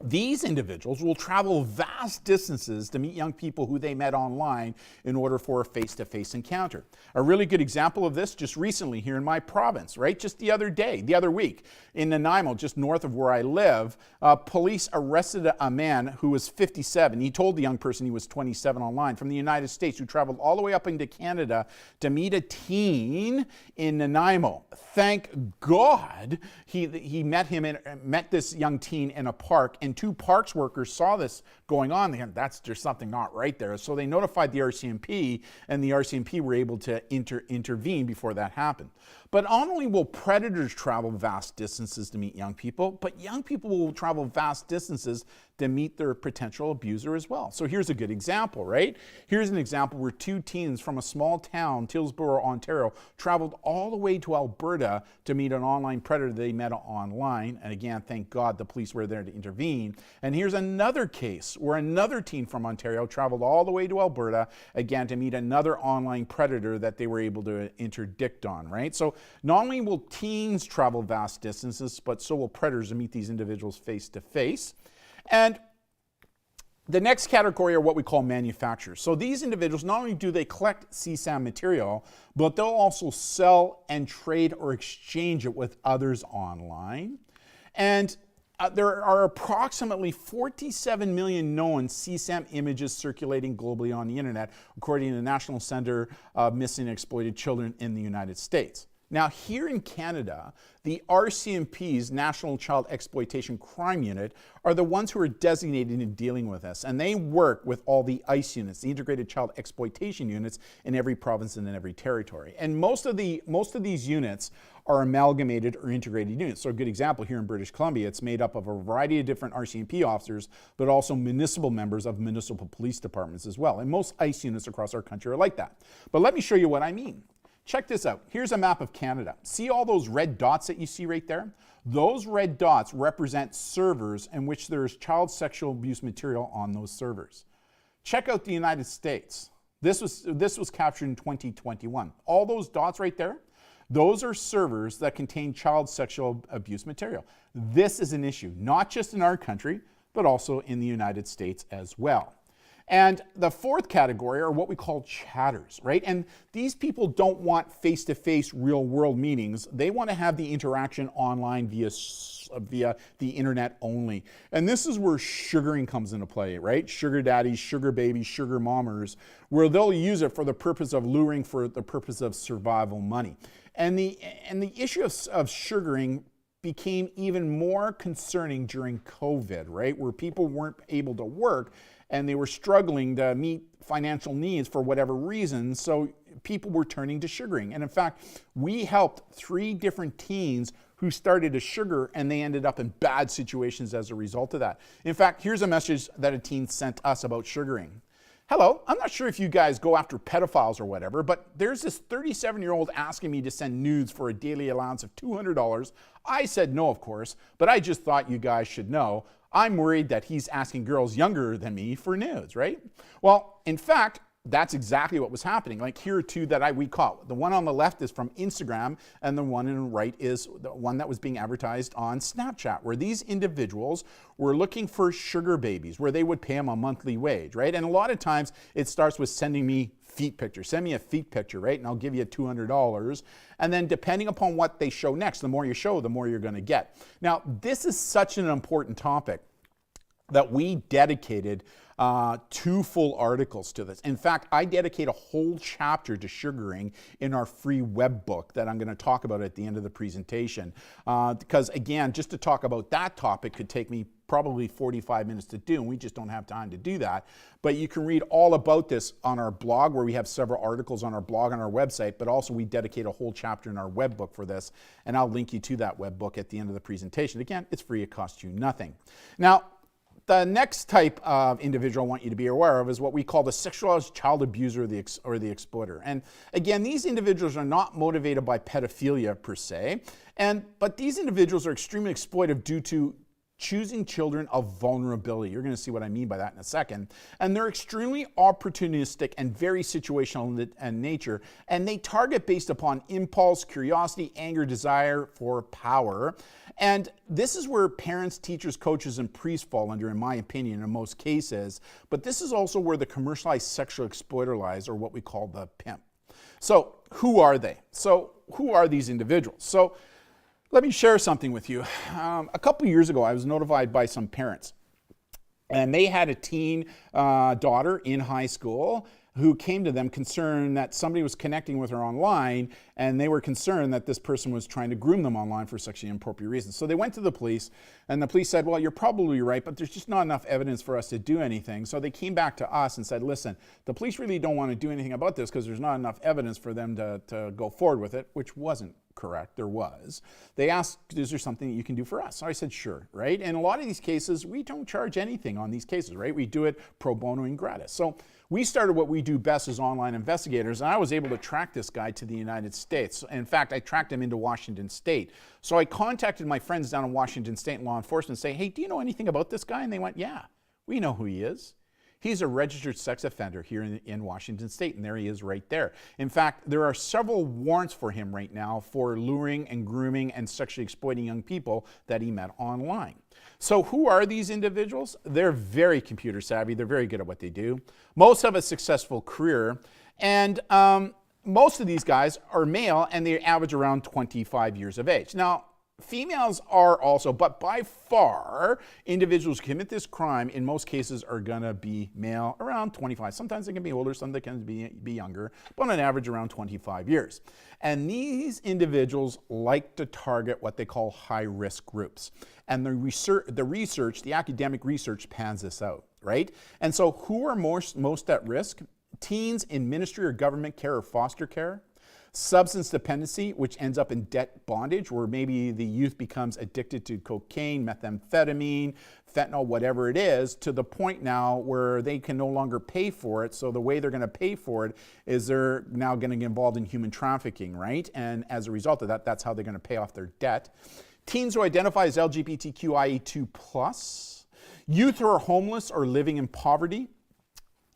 Speaker 3: These individuals will travel vast distances to meet young people who they met online in order for a face-to-face encounter. A really good example of this just recently here in my province, right? Just the other week, in Nanaimo, just north of where I live, police arrested a man who was 57. He told the young person he was 27 online from the United States who traveled all the way up into Canada to meet a teen in Nanaimo. Thank God he met this young teen in a park, and 2 parks workers saw this going on. There's something not right there. So they notified the RCMP, and the RCMP were able to intervene before that happened. But not only will predators travel vast distances to meet young people, but young people will travel vast distances to meet their potential abuser as well. So here's a good example, right? Here's an example where 2 teens from a small town, Tillsborough, Ontario, traveled all the way to Alberta to meet an online predator they met online. And again, thank God the police were there to intervene. And here's another case where another teen from Ontario traveled all the way to Alberta, again, to meet another online predator that they were able to interdict on, right? So not only will teens travel vast distances, but so will predators to meet these individuals face to face. And the next category are what we call manufacturers. So these individuals, not only do they collect CSAM material, but they'll also sell and trade or exchange it with others online. And there are approximately 47 million known CSAM images circulating globally on the internet, according to the National Center of Missing and Exploited Children in the United States. Now, here in Canada, the RCMP's National Child Exploitation Crime Unit are the ones who are designated in dealing with this, and they work with all the ICE units, the Integrated Child Exploitation Units, in every province and in every territory. And most of these units are amalgamated or integrated units. So a good example here in British Columbia, it's made up of a variety of different RCMP officers, but also municipal members of municipal police departments as well. And most ICE units across our country are like that. But let me show you what I mean. Check this out. Here's a map of Canada. See all those red dots that you see right there? Those red dots represent servers in which there is child sexual abuse material on those servers. Check out the United States. This was captured in 2021. All those dots right there, those are servers that contain child sexual abuse material. This is an issue, not just in our country, but also in the United States as well. And the fourth category are what we call chatters, right? And these people don't want face-to-face real-world meetings. They want to have the interaction online via the internet only. And this is where sugaring comes into play, right? Sugar daddies, sugar babies, sugar mamas, where they'll use it for the purpose of luring, for the purpose of survival money. And the issue of sugaring became even more concerning during COVID, right? Where people weren't able to work and they were struggling to meet financial needs for whatever reason. So people were turning to sugaring. And in fact, we helped 3 different teens who started to sugar, and they ended up in bad situations as a result of that. In fact, here's a message that a teen sent us about sugaring. Hello, I'm not sure if you guys go after pedophiles or whatever, but there's this 37-year-old asking me to send nudes for a daily allowance of $200. I said no, of course, but I just thought you guys should know. I'm worried that he's asking girls younger than me for nudes, right? Well, in fact, that's exactly what was happening. Like, here are 2 that we caught. The one on the left is from Instagram, and the one on the right is the one that was being advertised on Snapchat, where these individuals were looking for sugar babies, where they would pay them a monthly wage, right? And a lot of times it starts with sending me feet pictures. Send me a feet picture, right? And I'll give you $200. And then depending upon what they show next, the more you show, the more you're going to get. Now, this is such an important topic that we dedicated 2 full articles to this. In fact, I dedicate a whole chapter to sugaring in our free web book that I'm going to talk about at the end of the presentation. Because again, just to talk about that topic could take me probably 45 minutes to do, and we just don't have time to do that. But you can read all about this on our blog, where we have several articles on our blog on our website, but also we dedicate a whole chapter in our web book for this, and I'll link you to that web book at the end of the presentation. Again, it's free, it costs you nothing. Now, the next type of individual I want you to be aware of is what we call the sexualized child abuser or the exploiter. And again, these individuals are not motivated by pedophilia per se, but these individuals are extremely exploitive due to choosing children of vulnerability. You're going to see what I mean by that in a second. And they're extremely opportunistic and very situational in nature, and they target based upon impulse, curiosity, anger, desire for power. And this is where parents, teachers, coaches, and priests fall under, in my opinion, in most cases. But this is also where the commercialized sexual exploiter lies, or what we call the pimp. So who are they? So who are these individuals? So let me share something with you. A couple years ago, I was notified by some parents, and they had a teen daughter in high school who came to them concerned that somebody was connecting with her online, and they were concerned that this person was trying to groom them online for sexually inappropriate reasons. So they went to the police, and the police said, well, you're probably right, but there's just not enough evidence for us to do anything. So they came back to us and said, listen, the police really don't want to do anything about this because there's not enough evidence for them to go forward with it, which wasn't correct. There was. They asked, is there something that you can do for us? So I said, sure, right? And a lot of these cases, we don't charge anything on these cases, right? We do it pro bono and gratis. So we started what we do best as online investigators, and I was able to track this guy to the United States. In fact, I tracked him into Washington State. So I contacted my friends down in Washington State in law enforcement and say, hey, do you know anything about this guy? And they went, yeah, we know who he is. He's a registered sex offender here in Washington State, and there he is right there. In fact, there are several warrants for him right now for luring and grooming and sexually exploiting young people that he met online. So who are these individuals? They're very computer savvy. They're very good at what they do. Most have a successful career, and most of these guys are male, and they average around 25 years of age. Now, females are also, but by far, individuals who commit this crime in most cases are going to be male, around 25. Sometimes they can be older, some they can be younger, but on average around 25 years. And these individuals like to target what they call high-risk groups. And the academic research pans this out, right? And so who are most at risk? Teens in ministry or government care or foster care. Substance dependency, which ends up in debt bondage, where maybe the youth becomes addicted to cocaine, methamphetamine, fentanyl, whatever it is, to the point now where they can no longer pay for it. So the way they're going to pay for it is they're now going to get involved in human trafficking, right? And as a result of that, that's how they're going to pay off their debt. Teens who identify as LGBTQIA2+, youth who are homeless or living in poverty,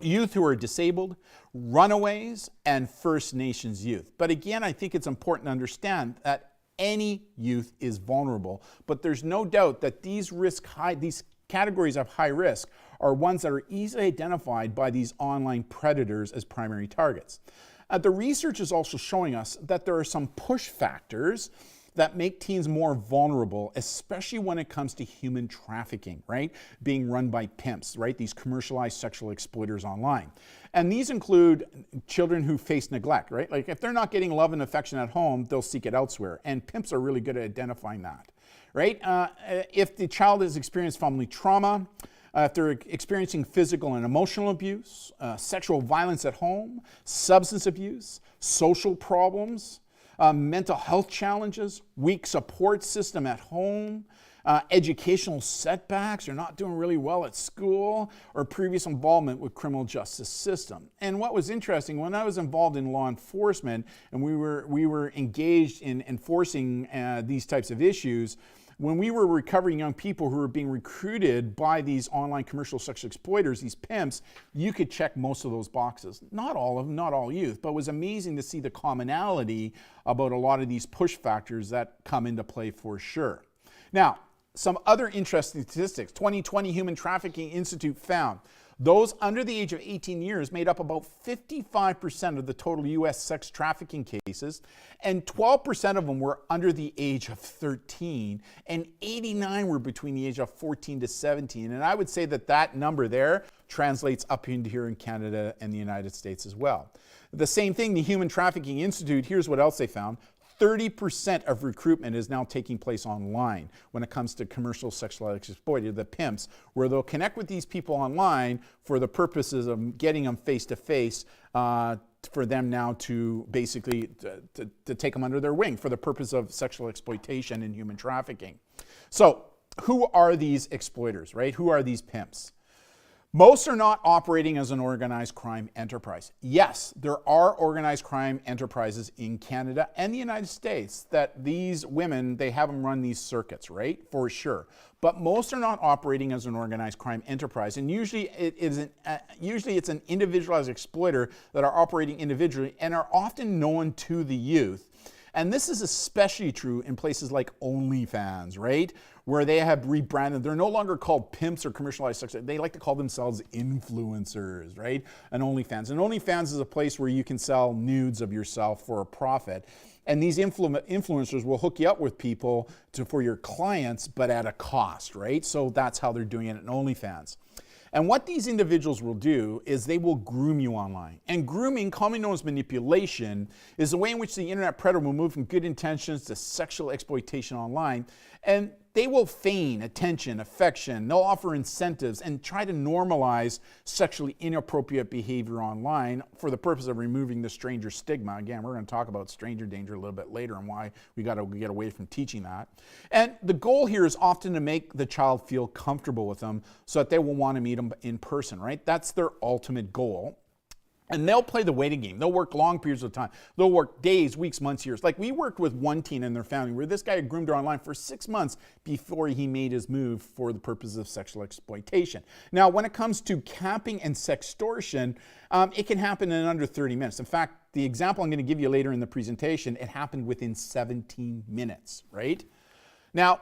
Speaker 3: youth who are disabled, runaways, and First Nations youth. But again, I think it's important to understand that any youth is vulnerable, but there's no doubt that these categories of high risk are ones that are easily identified by these online predators as primary targets. The research is also showing us that there are some push factors that make teens more vulnerable, especially when it comes to human trafficking, right? Being run by pimps, right? These commercialized sexual exploiters online. And these include children who face neglect, right? Like if they're not getting love and affection at home, they'll seek it elsewhere. And pimps are really good at identifying that, right? If the child has experienced family trauma, if they're experiencing physical and emotional abuse, sexual violence at home, substance abuse, social problems, mental health challenges, weak support system at home, educational setbacks, or not doing really well at school, or previous involvement with criminal justice system. And what was interesting, when I was involved in law enforcement and we were engaged in enforcing these types of issues, when we were recovering young people who were being recruited by these online commercial sexual exploiters, these pimps, you could check most of those boxes. Not all of them, not all youth, but it was amazing to see the commonality about a lot of these push factors that come into play for sure. Now, some other interesting statistics. 2020 Human Trafficking Institute found those under the age of 18 years made up about 55% of the total U.S. sex trafficking cases, and 12% of them were under the age of 13, and 89 were between the age of 14 to 17. And I would say that that number there translates up into here in Canada and the United States as well. The same thing, the Human Trafficking Institute, here's what else they found. 30% of recruitment is now taking place online when it comes to commercial sexual exploiters, the pimps, where they'll connect with these people online for the purposes of getting them face-to-face for them now to basically to take them under their wing for the purpose of sexual exploitation and human trafficking. So who are these exploiters, right? Who are these pimps? Most are not operating as an organized crime enterprise. Yes, there are organized crime enterprises in Canada and the United States that these women, they have them run these circuits, right? For sure. But most are not operating as an organized crime enterprise. And usually it's an individualized exploiter that are operating individually and are often known to the youth. And this is especially true in places like OnlyFans, right? Where they have rebranded. They're no longer called pimps or commercialized sex. They like to call themselves influencers, right? And OnlyFans. And OnlyFans is a place where you can sell nudes of yourself for a profit. And these influencers will hook you up with people for your clients, but at a cost, right? So that's how they're doing it in OnlyFans. And what these individuals will do is they will groom you online. And grooming, commonly known as manipulation, is the way in which the internet predator will move from good intentions to sexual exploitation online. And they will feign attention, affection, they'll offer incentives and try to normalize sexually inappropriate behavior online for the purpose of removing the stranger stigma. Again, we're going to talk about stranger danger a little bit later and why we got to get away from teaching that. And the goal here is often to make the child feel comfortable with them so that they will want to meet them in person, right? That's their ultimate goal. And they'll play the waiting game. They'll work long periods of time. They'll work days, weeks, months, years. Like we worked with one teen and their family where this guy had groomed her online for 6 months before he made his move for the purpose of sexual exploitation. Now, when it comes to camping and sextortion, it can happen in under 30 minutes. In fact, the example I'm going to give you later in the presentation, it happened within 17 minutes, right? Now,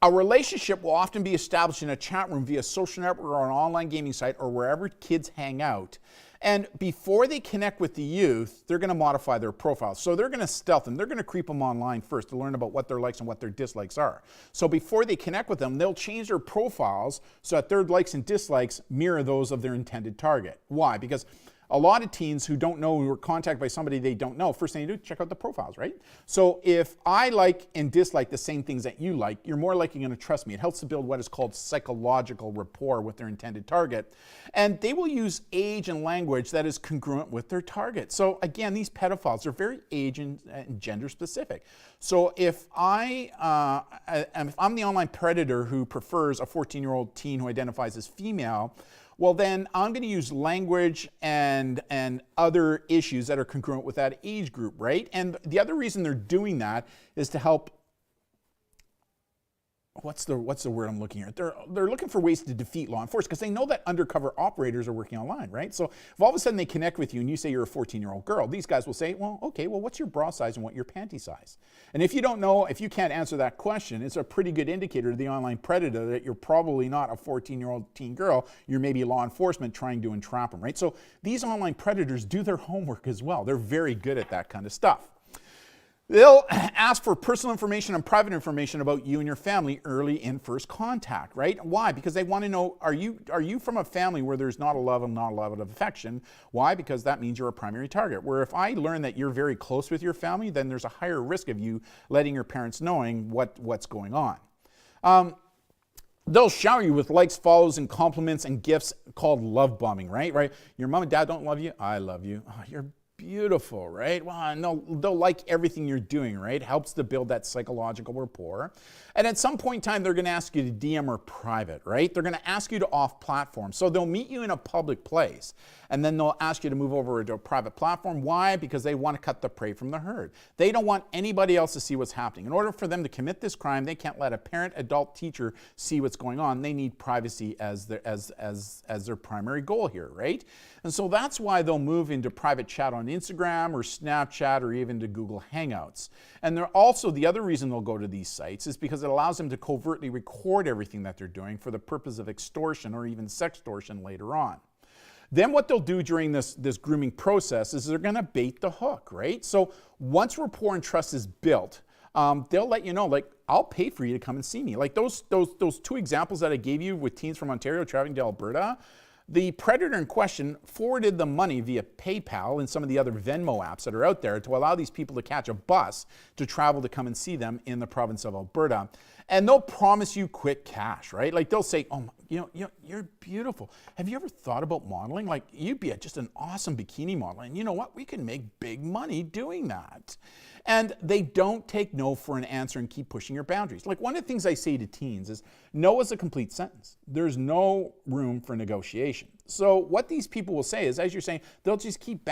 Speaker 3: a relationship will often be established in a chat room via social network or an online gaming site or wherever kids hang out. And before they connect with the youth, they're going to modify their profiles. So they're going to stealth them. They're going to creep them online first to learn about what their likes and what their dislikes are. So before they connect with them, they'll change their profiles so that their likes and dislikes mirror those of their intended target. Why? Because a lot of teens who don't know, who are contacted by somebody they don't know, first thing you do, check out the profiles, right? So if I like and dislike the same things that you like, you're more likely going to trust me. It helps to build what is called psychological rapport with their intended target. And they will use age and language that is congruent with their target. So again, these pedophiles are very age and gender specific. So if I'm the online predator who prefers a 14-year-old teen who identifies as female, well then I'm going to use language and other issues that are congruent with that age group, right? And the other reason they're doing that is to help what's the word I'm looking at? They're looking for ways to defeat law enforcement because they know that undercover operators are working online, right? So if all of a sudden they connect with you and you say you're a 14-year-old girl, these guys will say, well, okay, well, what's your bra size and what's your panty size? And if you don't know, if you can't answer that question, it's a pretty good indicator to the online predator that you're probably not a 14-year-old teen girl. You're maybe law enforcement trying to entrap them, right? So these online predators do their homework as well. They're very good at that kind of stuff. They'll ask for personal information and private information about you and your family early in first contact, right? Why? Because they want to know, are you from a family where there's not a lot of affection? Why? Because that means you're a primary target. Where if I learn that you're very close with your family, then there's a higher risk of you letting your parents knowing what's going on. They'll shower you with likes, follows, and compliments and gifts called love bombing, right? Your mom and dad don't love you. I love you. Oh, you're beautiful, right? Well, and they'll like everything you're doing, right? Helps to build that psychological rapport. And at some point in time, they're going to ask you to DM or private, right? They're going to ask you to off platform. So they'll meet you in a public place, and then they'll ask you to move over to a private platform. Why? Because they want to cut the prey from the herd. They don't want anybody else to see what's happening. In order for them to commit this crime, they can't let a parent, adult, teacher see what's going on. They need privacy as their primary goal here, right? And so that's why they'll move into private chat on Instagram or Snapchat or even to Google Hangouts. And they're also, the other reason they'll go to these sites is because it allows them to covertly record everything that they're doing for the purpose of extortion or even sextortion later on. Then what they'll do during this grooming process is they're going to bait the hook, right? So once rapport and trust is built, they'll let you know, like, I'll pay for you to come and see me. Like those two examples that I gave you with teens from Ontario traveling to Alberta, the predator in question forwarded the money via PayPal and some of the other Venmo apps that are out there to allow these people to catch a bus to travel to come and see them in the province of Alberta. And they'll promise you quick cash, right? Like they'll say, oh, you're beautiful. Have you ever thought about modeling? Like you'd be just an awesome bikini model. And you know what? We can make big money doing that. And they don't take no for an answer and keep pushing your boundaries. Like one of the things I say to teens is no is a complete sentence. There's no room for negotiation. So what these people will say is, as you're saying, they'll just keep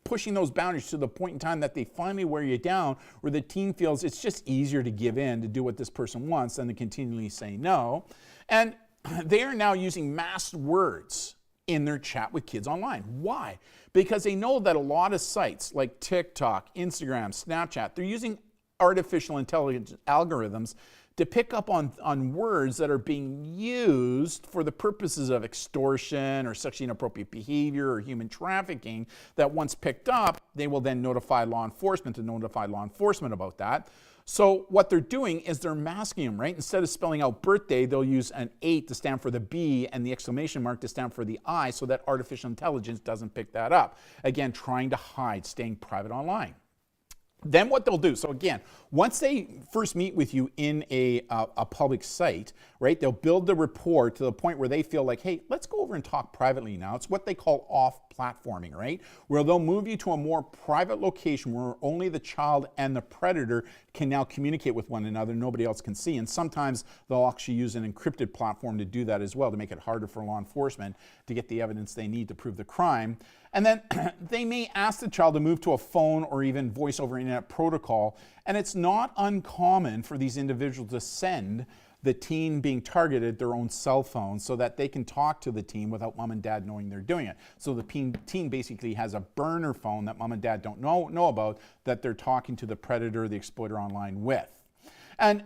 Speaker 3: pushing those boundaries to the point in time that they finally wear you down, where the teen feels it's just easier to give in to do what this person wants than to continually say no. And they are now using masked words in their chat with kids online. Why? Because they know that a lot of sites like TikTok, Instagram, Snapchat, they're using artificial intelligence algorithms to pick up on words that are being used for the purposes of extortion or sexually inappropriate behavior or human trafficking, that once picked up, they will then notify law enforcement about that. So what they're doing is they're masking them, right? Instead of spelling out birthday, they'll use an 8 to stand for the B and the exclamation mark to stand for the I, so that artificial intelligence doesn't pick that up. Again, trying to hide, staying private online. Then what they'll do, so again, once they first meet with you in a public site, right, they'll build the rapport to the point where they feel like, hey, let's go over and talk privately now. It's what they call off-platforming, right, where they'll move you to a more private location where only the child and the predator can now communicate with one another, nobody else can see. And sometimes they'll actually use an encrypted platform to do that as well, to make it harder for law enforcement to get the evidence they need to prove the crime. And then they may ask the child to move to a phone or even voice over internet protocol. And it's not uncommon for these individuals to send the teen being targeted their own cell phone so that they can talk to the teen without mom and dad knowing they're doing it. So the teen basically has a burner phone that mom and dad don't know about, that they're talking to the predator, the exploiter online with. And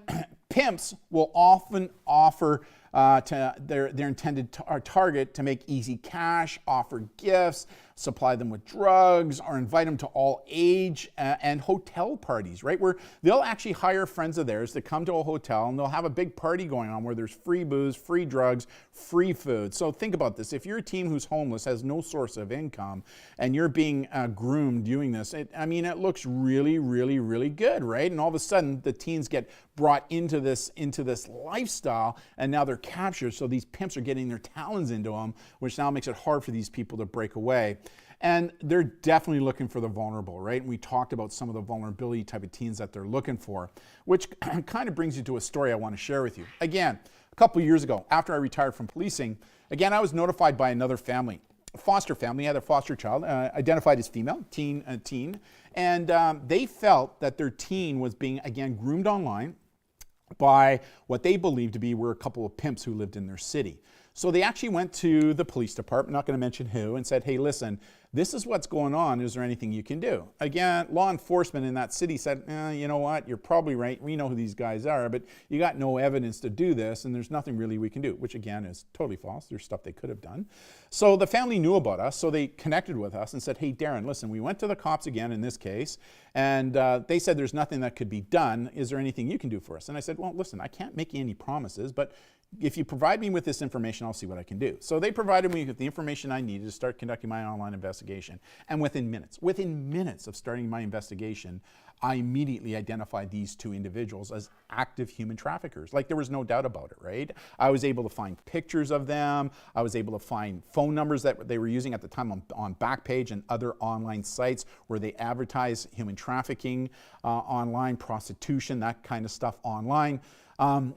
Speaker 3: pimps will often offer to their intended target to make easy cash, offer gifts, supply them with drugs, or invite them to all age and hotel parties, right? Where they'll actually hire friends of theirs to come to a hotel and they'll have a big party going on where there's free booze, free drugs, free food. So think about this. If you're a teen who's homeless, has no source of income, and you're being groomed doing this, it looks really, really, really good, right? And all of a sudden the teens get brought into this lifestyle, and now they're captured. So these pimps are getting their talons into them, which now makes it hard for these people to break away. And they're definitely looking for the vulnerable, right? And we talked about some of the vulnerability type of teens that they're looking for, which kind of brings you to a story I want to share with you. Again, a couple years ago, after I retired from policing, again, I was notified by another family, a foster family, had a foster child, identified as female, teen, and they felt that their teen was being, again, groomed online, by what they believed to be were a couple of pimps who lived in their city. So they actually went to the police department, not going to mention who, and said, hey, listen, this is what's going on. Is there anything you can do? Again, law enforcement in that city said, you know what, you're probably right. We know who these guys are, but you got no evidence to do this, and there's nothing really we can do, which again is totally false. There's stuff they could have done. So the family knew about us, so they connected with us and said, hey, Darren, listen, we went to the cops again in this case, and they said there's nothing that could be done. Is there anything you can do for us? And I said, well, listen, I can't make you any promises, but if you provide me with this information, I'll see what I can do. So they provided me with the information I needed to start conducting my online investigation. And within minutes of starting my investigation, I immediately identified these two individuals as active human traffickers. Like, there was no doubt about it, right? I was able to find pictures of them. I was able to find phone numbers that they were using at the time on Backpage and other online sites where they advertise human trafficking online, prostitution, that kind of stuff online. I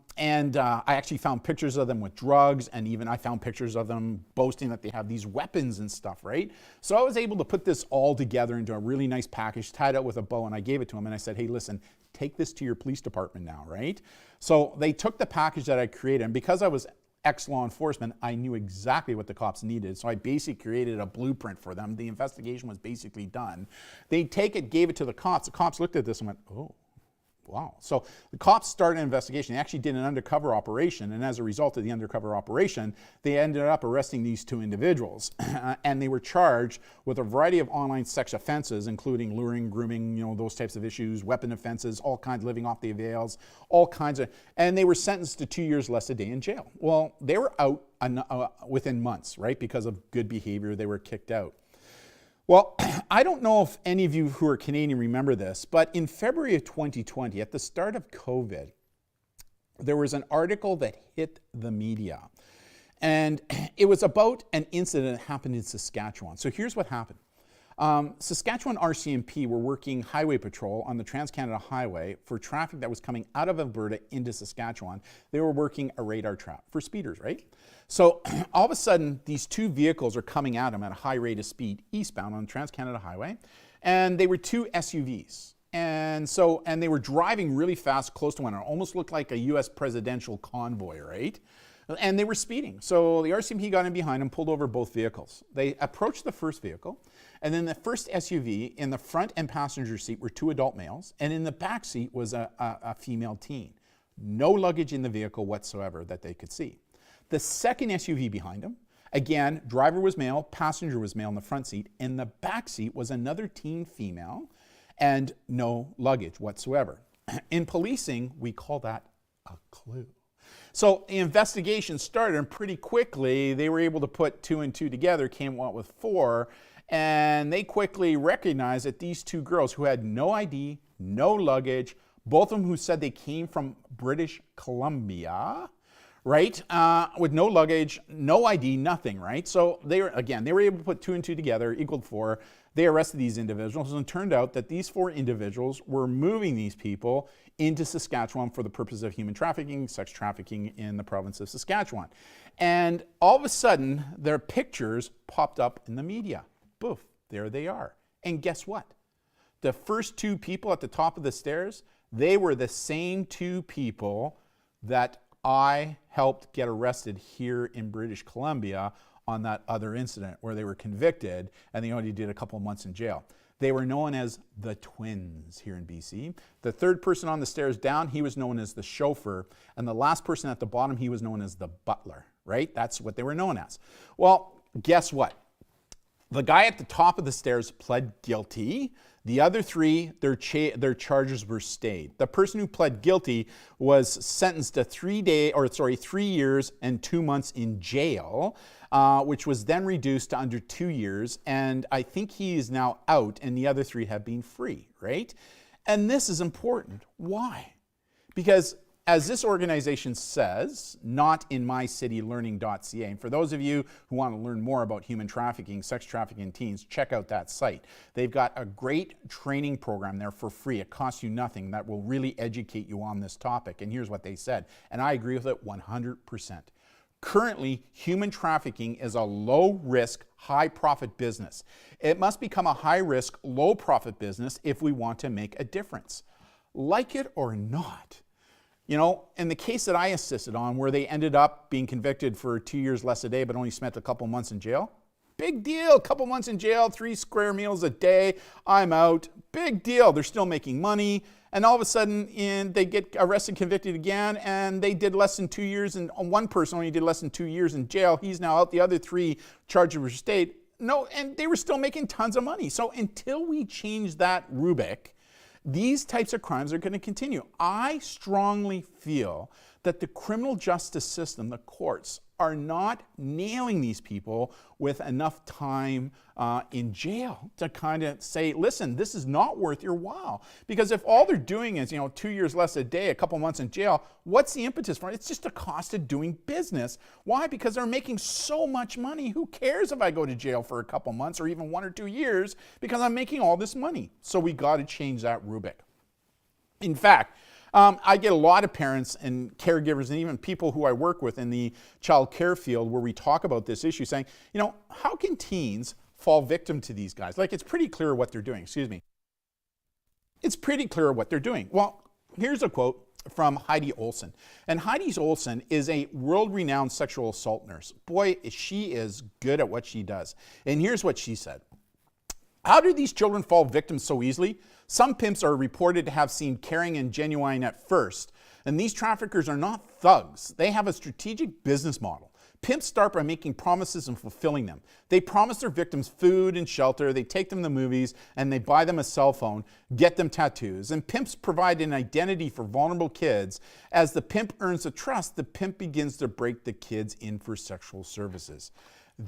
Speaker 3: actually found pictures of them with drugs, and even I found pictures of them boasting that they have these weapons and stuff, right? So I was able to put this all together into a really nice package, tied up with a bow, and I gave it to them, and I said, hey, listen, take this to your police department now, right? So they took the package that I created, and because I was ex-law enforcement, I knew exactly what the cops needed, so I basically created a blueprint for them. The investigation was basically done. They take it, gave it to the cops. The cops looked at this and went, oh. Wow. So the cops started an investigation. They actually did an undercover operation, and as a result of the undercover operation, they ended up arresting these two individuals. And they were charged with a variety of online sex offenses, including luring, grooming, those types of issues, weapon offenses, all kinds, living off the avails, all kinds of, and they were sentenced to 2 years less a day in jail. Well, they were out within months, right? Because of good behavior, they were kicked out. Well, I don't know if any of you who are Canadian remember this, but in February of 2020, at the start of COVID, there was an article that hit the media. And it was about an incident that happened in Saskatchewan. So here's what happened. Saskatchewan RCMP were working highway patrol on the Trans-Canada Highway for traffic that was coming out of Alberta into Saskatchewan. They were working a radar trap for speeders, right? So all of a sudden, these two vehicles are coming at them at a high rate of speed eastbound on the Trans-Canada Highway, and they were two SUVs. And they were driving really fast, close to one another. Almost looked like a U.S. presidential convoy, right? And they were speeding. So the RCMP got in behind them, pulled over both vehicles. They approached the first vehicle, and then the first SUV, in the front and passenger seat were two adult males, and in the back seat was a female teen. No luggage in the vehicle whatsoever that they could see. The second SUV behind them, again, driver was male, passenger was male in the front seat. In the back seat was another teen female and no luggage whatsoever. In policing, we call that a clue. So the investigation started, and pretty quickly they were able to put two and two together, came out with four, and they quickly recognized that these two girls who had no ID, no luggage, both of them who said they came from British Columbia, right? With no luggage, no ID, nothing, right? So they were able to put two and two together, equaled four. They arrested these individuals, and it turned out that these four individuals were moving these people into Saskatchewan for the purpose of human trafficking, sex trafficking in the province of Saskatchewan. And all of a sudden, their pictures popped up in the media. Boof, there they are. And guess what? The first two people at the top of the stairs, they were the same two people that I helped get arrested here in British Columbia on that other incident where they were convicted and they only did a couple of months in jail. They were known as the twins here in BC. The third person on the stairs down, he was known as the chauffeur. And the last person at the bottom, he was known as the butler, right? That's what they were known as. Well, guess what? The guy at the top of the stairs pled guilty. The other three, their charges were stayed. The person who pled guilty was sentenced to 3 years and 2 months in jail, which was then reduced to under 2 years. And I think he is now out, and the other three have been free, right? And this is important. Why? Because as this organization says, notinmycitylearning.ca, and for those of you who want to learn more about human trafficking, sex trafficking teens, check out that site. They've got a great training program there for free. It costs you nothing. That will really educate you on this topic. And here's what they said, and I agree with it 100%. Currently, human trafficking is a low-risk, high-profit business. It must become a high-risk, low-profit business if we want to make a difference. Like it or not, You know, in the case that I assisted on, where they ended up being convicted for 2 years less a day, but only spent a couple months in jail. Big deal, couple months in jail, 3 square meals a day, I'm out. Big deal, they're still making money. And all of a sudden, they get arrested, convicted again, and they did less than 2 years, and one person only did less than 2 years in jail. He's now out, the other 3 charged with state. No, and they were still making tons of money. So until we change that rubric, these types of crimes are going to continue. I strongly feel that the criminal justice system, the courts, are not nailing these people with enough time in jail to kind of say, listen, this is not worth your while. Because if all they're doing is, 2 years less a day, a couple months in jail, what's the impetus for it? It's just a cost of doing business. Why? Because they're making so much money. Who cares if I go to jail for a couple months or even 1 or 2 years, because I'm making all this money. So we got to change that rubric. In fact, I get a lot of parents and caregivers and even people who I work with in the child care field where we talk about this issue saying, how can teens fall victim to these guys? Like, it's pretty clear what they're doing. It's pretty clear what they're doing. Well, here's a quote from Heidi Olson. And Heidi Olson is a world-renowned sexual assault nurse. Boy, she is good at what she does. And here's what she said. How do these children fall victim so easily? Some pimps are reported to have seemed caring and genuine at first, and these traffickers are not thugs. They have a strategic business model. Pimps start by making promises and fulfilling them. They promise their victims food and shelter, they take them to the movies, and they buy them a cell phone, get them tattoos. And pimps provide an identity for vulnerable kids. As the pimp earns the trust, the pimp begins to break the kids in for sexual services.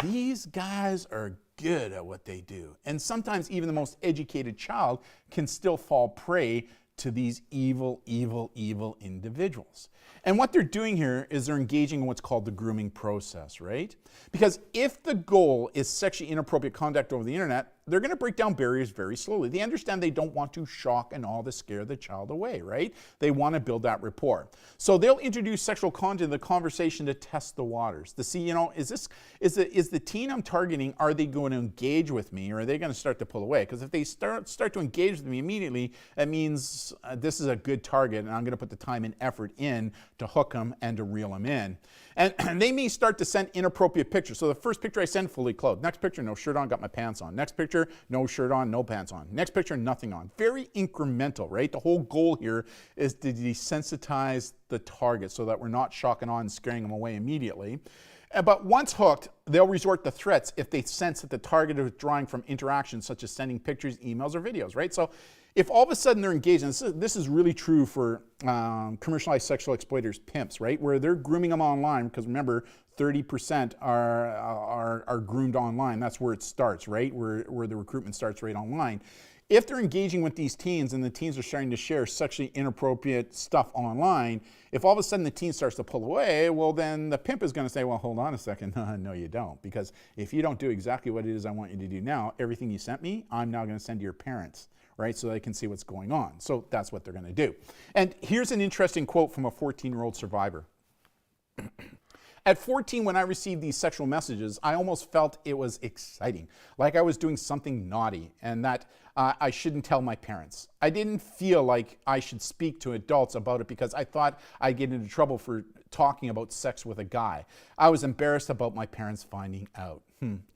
Speaker 3: These guys are good at what they do. And sometimes even the most educated child can still fall prey to these evil, evil, evil individuals. And what they're doing here is they're engaging in what's called the grooming process, right? Because if the goal is sexually inappropriate conduct over the internet, they're going to break down barriers very slowly. They understand they don't want to shock and all to scare the child away, right? They want to build that rapport. So they'll introduce sexual content in the conversation to test the waters, to see, is the teen I'm targeting, are they going to engage with me, or are they going to start to pull away? Because if they start to engage with me immediately, that means this is a good target, and I'm going to put the time and effort in to hook them and to reel them in. And they may start to send inappropriate pictures. So the first picture I send, fully clothed. Next picture, no shirt on, got my pants on. Next picture, no shirt on, no pants on. Next picture, nothing on. Very incremental, right? The whole goal here is to desensitize the target so that we're not shocking on and scaring them away immediately. But once hooked, they'll resort to threats if they sense that the target is withdrawing from interactions such as sending pictures, emails, or videos, right? So if all of a sudden they're engaged, and this is really true for commercialized sexual exploiters, pimps, right? Where they're grooming them online, because remember, 30% are groomed online. That's where it starts, right? Where the recruitment starts right online. If they're engaging with these teens and the teens are starting to share sexually inappropriate stuff online, if all of a sudden the teen starts to pull away, well, then the pimp is going to say, well, hold on a second. No, you don't. Because if you don't do exactly what it is I want you to do now, everything you sent me, I'm now going to send to your parents, right? So they can see what's going on. So that's what they're going to do. And here's an interesting quote from a 14-year-old survivor. At 14, when I received these sexual messages, I almost felt it was exciting, like I was doing something naughty and that I shouldn't tell my parents. I didn't feel like I should speak to adults about it because I thought I'd get into trouble for talking about sex with a guy. I was embarrassed about my parents finding out.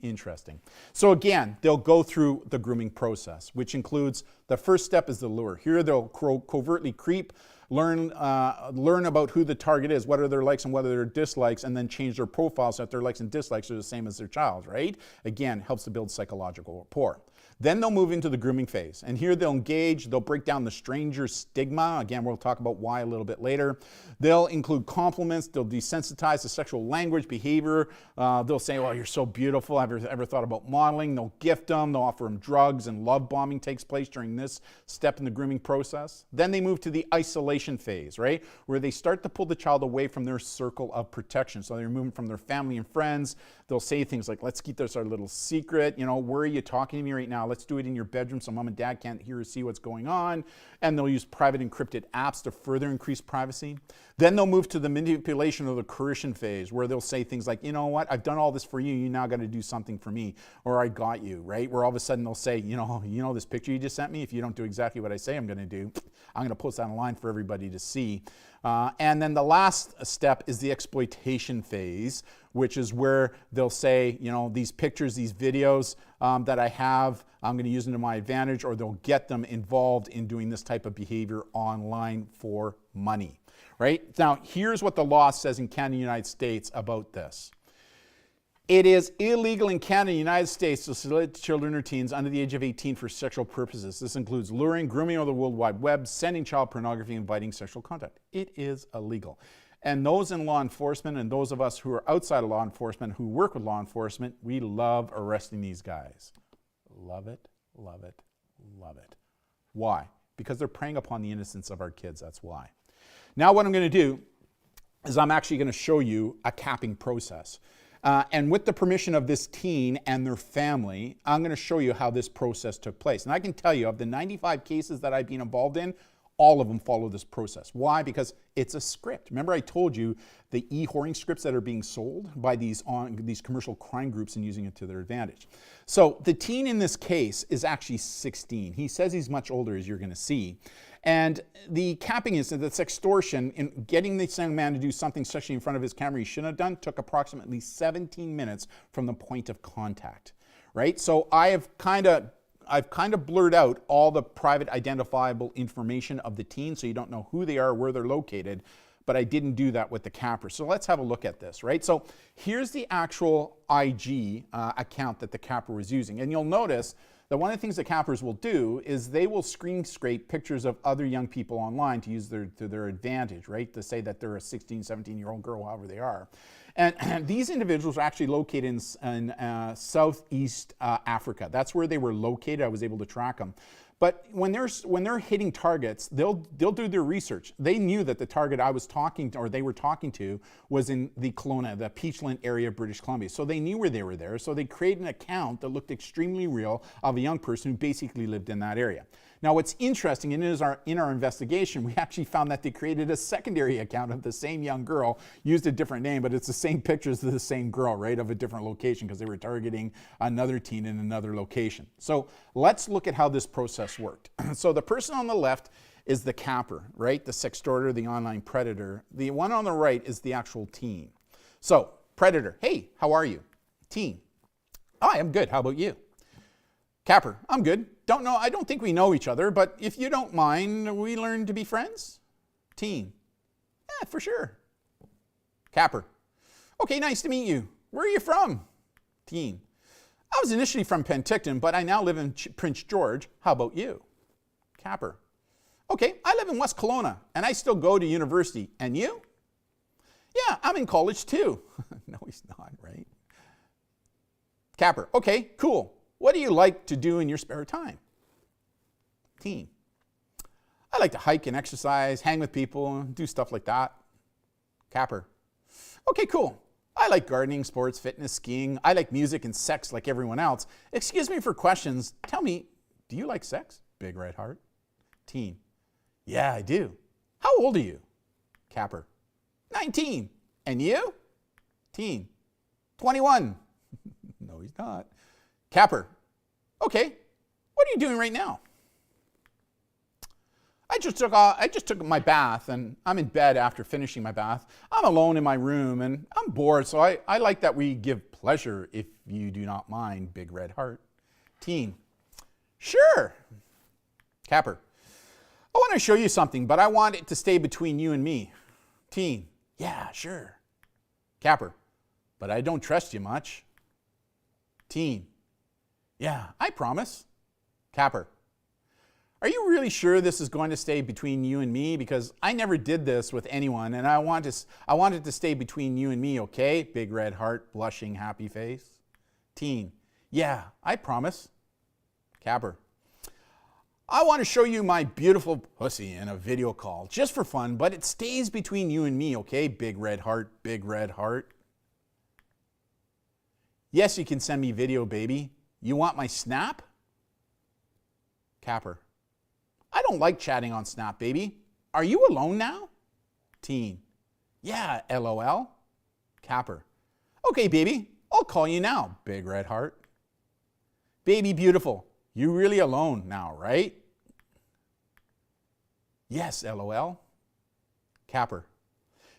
Speaker 3: Interesting. So again, they'll go through the grooming process, which includes the first step is the lure. Here they'll covertly creep, learn about who the target is, what are their likes and what are their dislikes, and then change their profile so that their likes and dislikes are the same as their child, right? Again, helps to build psychological rapport. Then they'll move into the grooming phase. And here they'll engage, they'll break down the stranger stigma. Again, we'll talk about why a little bit later. They'll include compliments, they'll desensitize the sexual language, behavior. They'll say, oh, you're so beautiful. Have you ever thought about modeling? They'll gift them, they'll offer them drugs, and love bombing takes place during this step in the grooming process. Then they move to the isolation phase, right? Where they start to pull the child away from their circle of protection. So they're moving from their family and friends. They'll say things like, let's keep this our little secret. Where are you talking to me right now? Let's do it in your bedroom so mom and dad can't hear or see what's going on. And they'll use private encrypted apps to further increase privacy. Then they'll move to the manipulation or the coercion phase, where they'll say things like, you know what, I've done all this for you, you now got to do something for me, or I got you, right? Where all of a sudden they'll say, you know this picture you just sent me, if you don't do exactly what I say I'm going to do, I'm going to post that online for everybody everybody to see. And then the last step is the exploitation phase, which is where they'll say, you know, these pictures, these videos that I have, I'm going to use them to my advantage, or they'll get them involved in doing this type of behavior online for money, right? Now, here's what the law says in Canada and the United States about this. It is illegal in Canada and the United States to solicit children or teens under the age of 18 for sexual purposes. This includes luring, grooming over the World Wide Web, sending child pornography, and inviting sexual contact. It is illegal. And those in law enforcement and those of us who are outside of law enforcement who work with law enforcement, we love arresting these guys. Love it, love it, love it. Why? Because they're preying upon the innocence of our kids, that's why. Now what I'm going to do is I'm actually going to show you a capping process. And with the permission of this teen and their family, I'm going to show you how this process took place. And I can tell you, of the 95 cases that I've been involved in, all of them follow this process. Why? Because it's a script. Remember I told you the e-whoring scripts that are being sold by these commercial crime groups and using it to their advantage. So the teen in this case is actually 16. He says he's much older, as you're going to see. And the capping incident, that's extortion, in getting this young man to do something sexually in front of his camera he shouldn't have done, took approximately 17 minutes from the point of contact, right? So I've kind of blurred out all the private identifiable information of the teen, so you don't know who they are, where they're located, but I didn't do that with the capper. So let's have a look at this, right? So here's the actual IG account that the capper was using. And you'll notice that one of the things the cappers will do is they will screen scrape pictures of other young people online to use to their advantage, right? To say that they're a 16, 17-year-old girl, however they are. And these individuals are actually located in Southeast Africa. That's where they were located. I was able to track them. But when they're hitting targets, they'll do their research. They knew that the target I was talking to, or they were talking to, was in the Kelowna, the Peachland area of British Columbia. So they knew where they were there. So they created an account that looked extremely real of a young person who basically lived in that area. Now what's interesting, and in our investigation, we actually found that they created a secondary account of the same young girl, used a different name, but it's the same pictures of the same girl, right, of a different location, because they were targeting another teen in another location. So let's look at how this process worked. So the person on the left is the capper, right, the sextorter, the online predator. The one on the right is the actual teen. So predator, hey, how are you? Teen, hi, I'm good, how about you? Capper, I'm good. I don't think we know each other, but if you don't mind, we learn to be friends? Teen, yeah, for sure. Capper, okay, nice to meet you. Where are you from? Teen, I was initially from Penticton, but I now live in Prince George. How about you? Capper, okay, I live in West Kelowna, and I still go to university. And you? Yeah, I'm in college too. No, he's not, right? Capper, okay, cool. What do you like to do in your spare time? Teen, I like to hike and exercise, hang with people, do stuff like that. Capper, okay, cool. I like gardening, sports, fitness, skiing. I like music and sex like everyone else. Excuse me for questions. Tell me, do you like sex? Big red heart. Teen, yeah, I do. How old are you? Capper, 19. And you? Teen, 21. No, he's not. Capper, okay, what are you doing right now? I just took my bath, and I'm in bed after finishing my bath. I'm alone in my room, and I'm bored, so I like that we give pleasure, if you do not mind, big red heart. Teen, sure. Capper, I want to show you something, but I want it to stay between you and me. Teen, yeah, sure. Capper, but I don't trust you much. Teen, yeah, I promise. Capper, are you really sure this is going to stay between you and me? Because I never did this with anyone, and I want it to stay between you and me, okay? Big red heart, blushing, happy face. Teen, yeah, I promise. Capper, I want to show you my beautiful pussy in a video call, just for fun, but it stays between you and me, okay? Big red heart, big red heart. Yes, you can send me video, baby. You want my Snap? Capper, I don't like chatting on Snap, baby. Are you alone now? Teen, yeah, LOL. Capper, okay, baby, I'll call you now. Big red heart. Baby beautiful, you really alone now, right? Yes, LOL. Capper.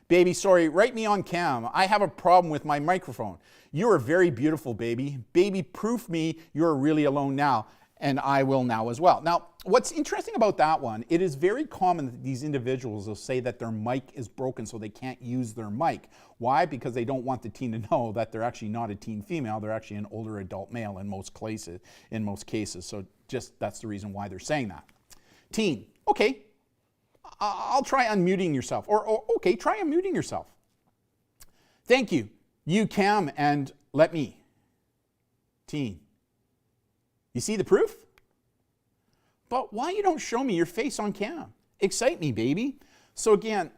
Speaker 3: Baby, sorry, write me on cam. I have a problem with my microphone. You are very beautiful, baby. Baby, proof me you're really alone now, and I will now as well. Now, what's interesting about that one, it is very common that these individuals will say that their mic is broken so they can't use their mic. Why? Because they don't want the teen to know that they're actually not a teen female, they're actually an older adult male in most cases. So just that's the reason why they're saying that. Teen, okay, I'll try unmuting yourself. Or okay, try unmuting yourself. Thank you. You, Cam, and let me. Teen. You see the proof? But why you don't show me your face on cam? Excite me, baby. So again,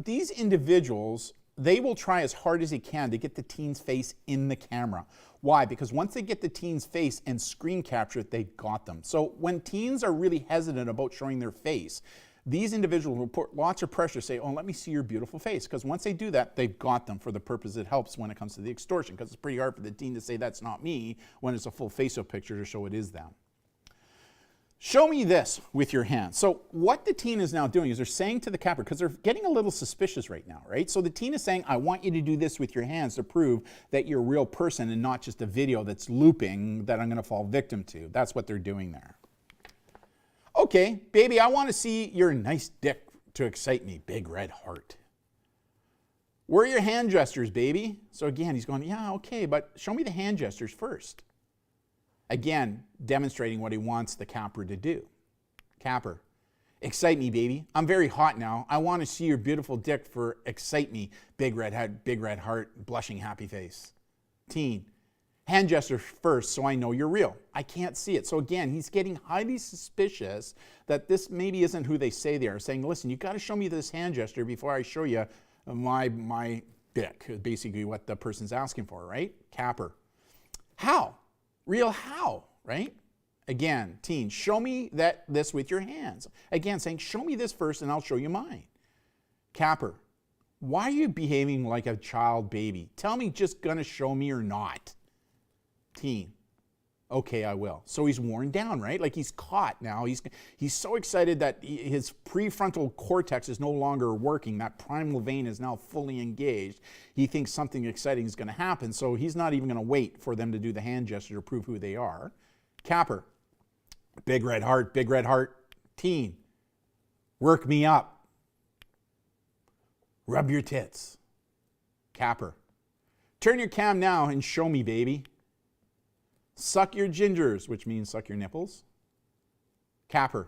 Speaker 3: these individuals, they will try as hard as they can to get the teen's face in the camera. Why? Because once they get the teen's face and screen capture it, they've got them. So when teens are really hesitant about showing their face, these individuals will put lots of pressure, say, oh, let me see your beautiful face. Because once they do that, they've got them for the purpose it helps when it comes to the extortion. Because it's pretty hard for the teen to say that's not me when it's a full face-up picture to show it is them. Show me this with your hand. So what the teen is now doing is they're saying to the capper, because they're getting a little suspicious right now, right? So the teen is saying, I want you to do this with your hands to prove that you're a real person and not just a video that's looping that I'm going to fall victim to. That's what they're doing there. Okay, baby, I want to see your nice dick to excite me. Big red heart. Where are your hand gestures, baby? So again, he's going, yeah, okay, but show me the hand gestures first. Again, demonstrating what he wants the capper to do. Capper, excite me, baby. I'm very hot now. I want to see your beautiful dick for excite me. Big red heart, blushing happy face. Teen, hand gesture first so I know you're real. I can't see it. So again, he's getting highly suspicious that this maybe isn't who they say they are. Saying, listen, you got to show me this hand gesture before I show you my dick. Basically what the person's asking for, right? Capper. How? Real how, right? Again, teen, show me this with your hands. Again, saying, show me this first and I'll show you mine. Capper. Why are you behaving like a child baby? Tell me just gonna show me or not. Teen, okay, I will. So he's worn down, right? Like he's caught now. He's so excited that his prefrontal cortex is no longer working. That primal vein is now fully engaged. He thinks something exciting is going to happen, so he's not even going to wait for them to do the hand gesture to prove who they are. Capper, big red heart, teen, work me up. Rub your tits. Capper, turn your cam now and show me, baby. Suck your gingers, which means suck your nipples. Capper,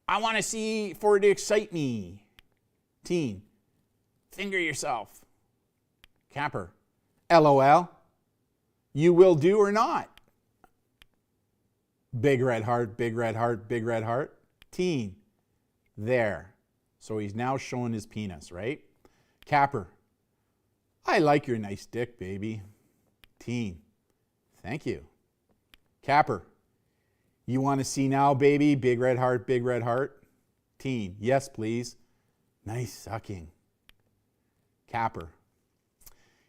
Speaker 3: I want to see for it to excite me. Teen, finger yourself. Capper, LOL, you will do or not. Big red heart, big red heart, big red heart. Teen, there. So he's now showing his penis, right? Capper, I like your nice dick, baby. Teen, thank you. Capper, you want to see now, baby? Big red heart, big red heart. Teen, yes, please. Nice sucking. Capper,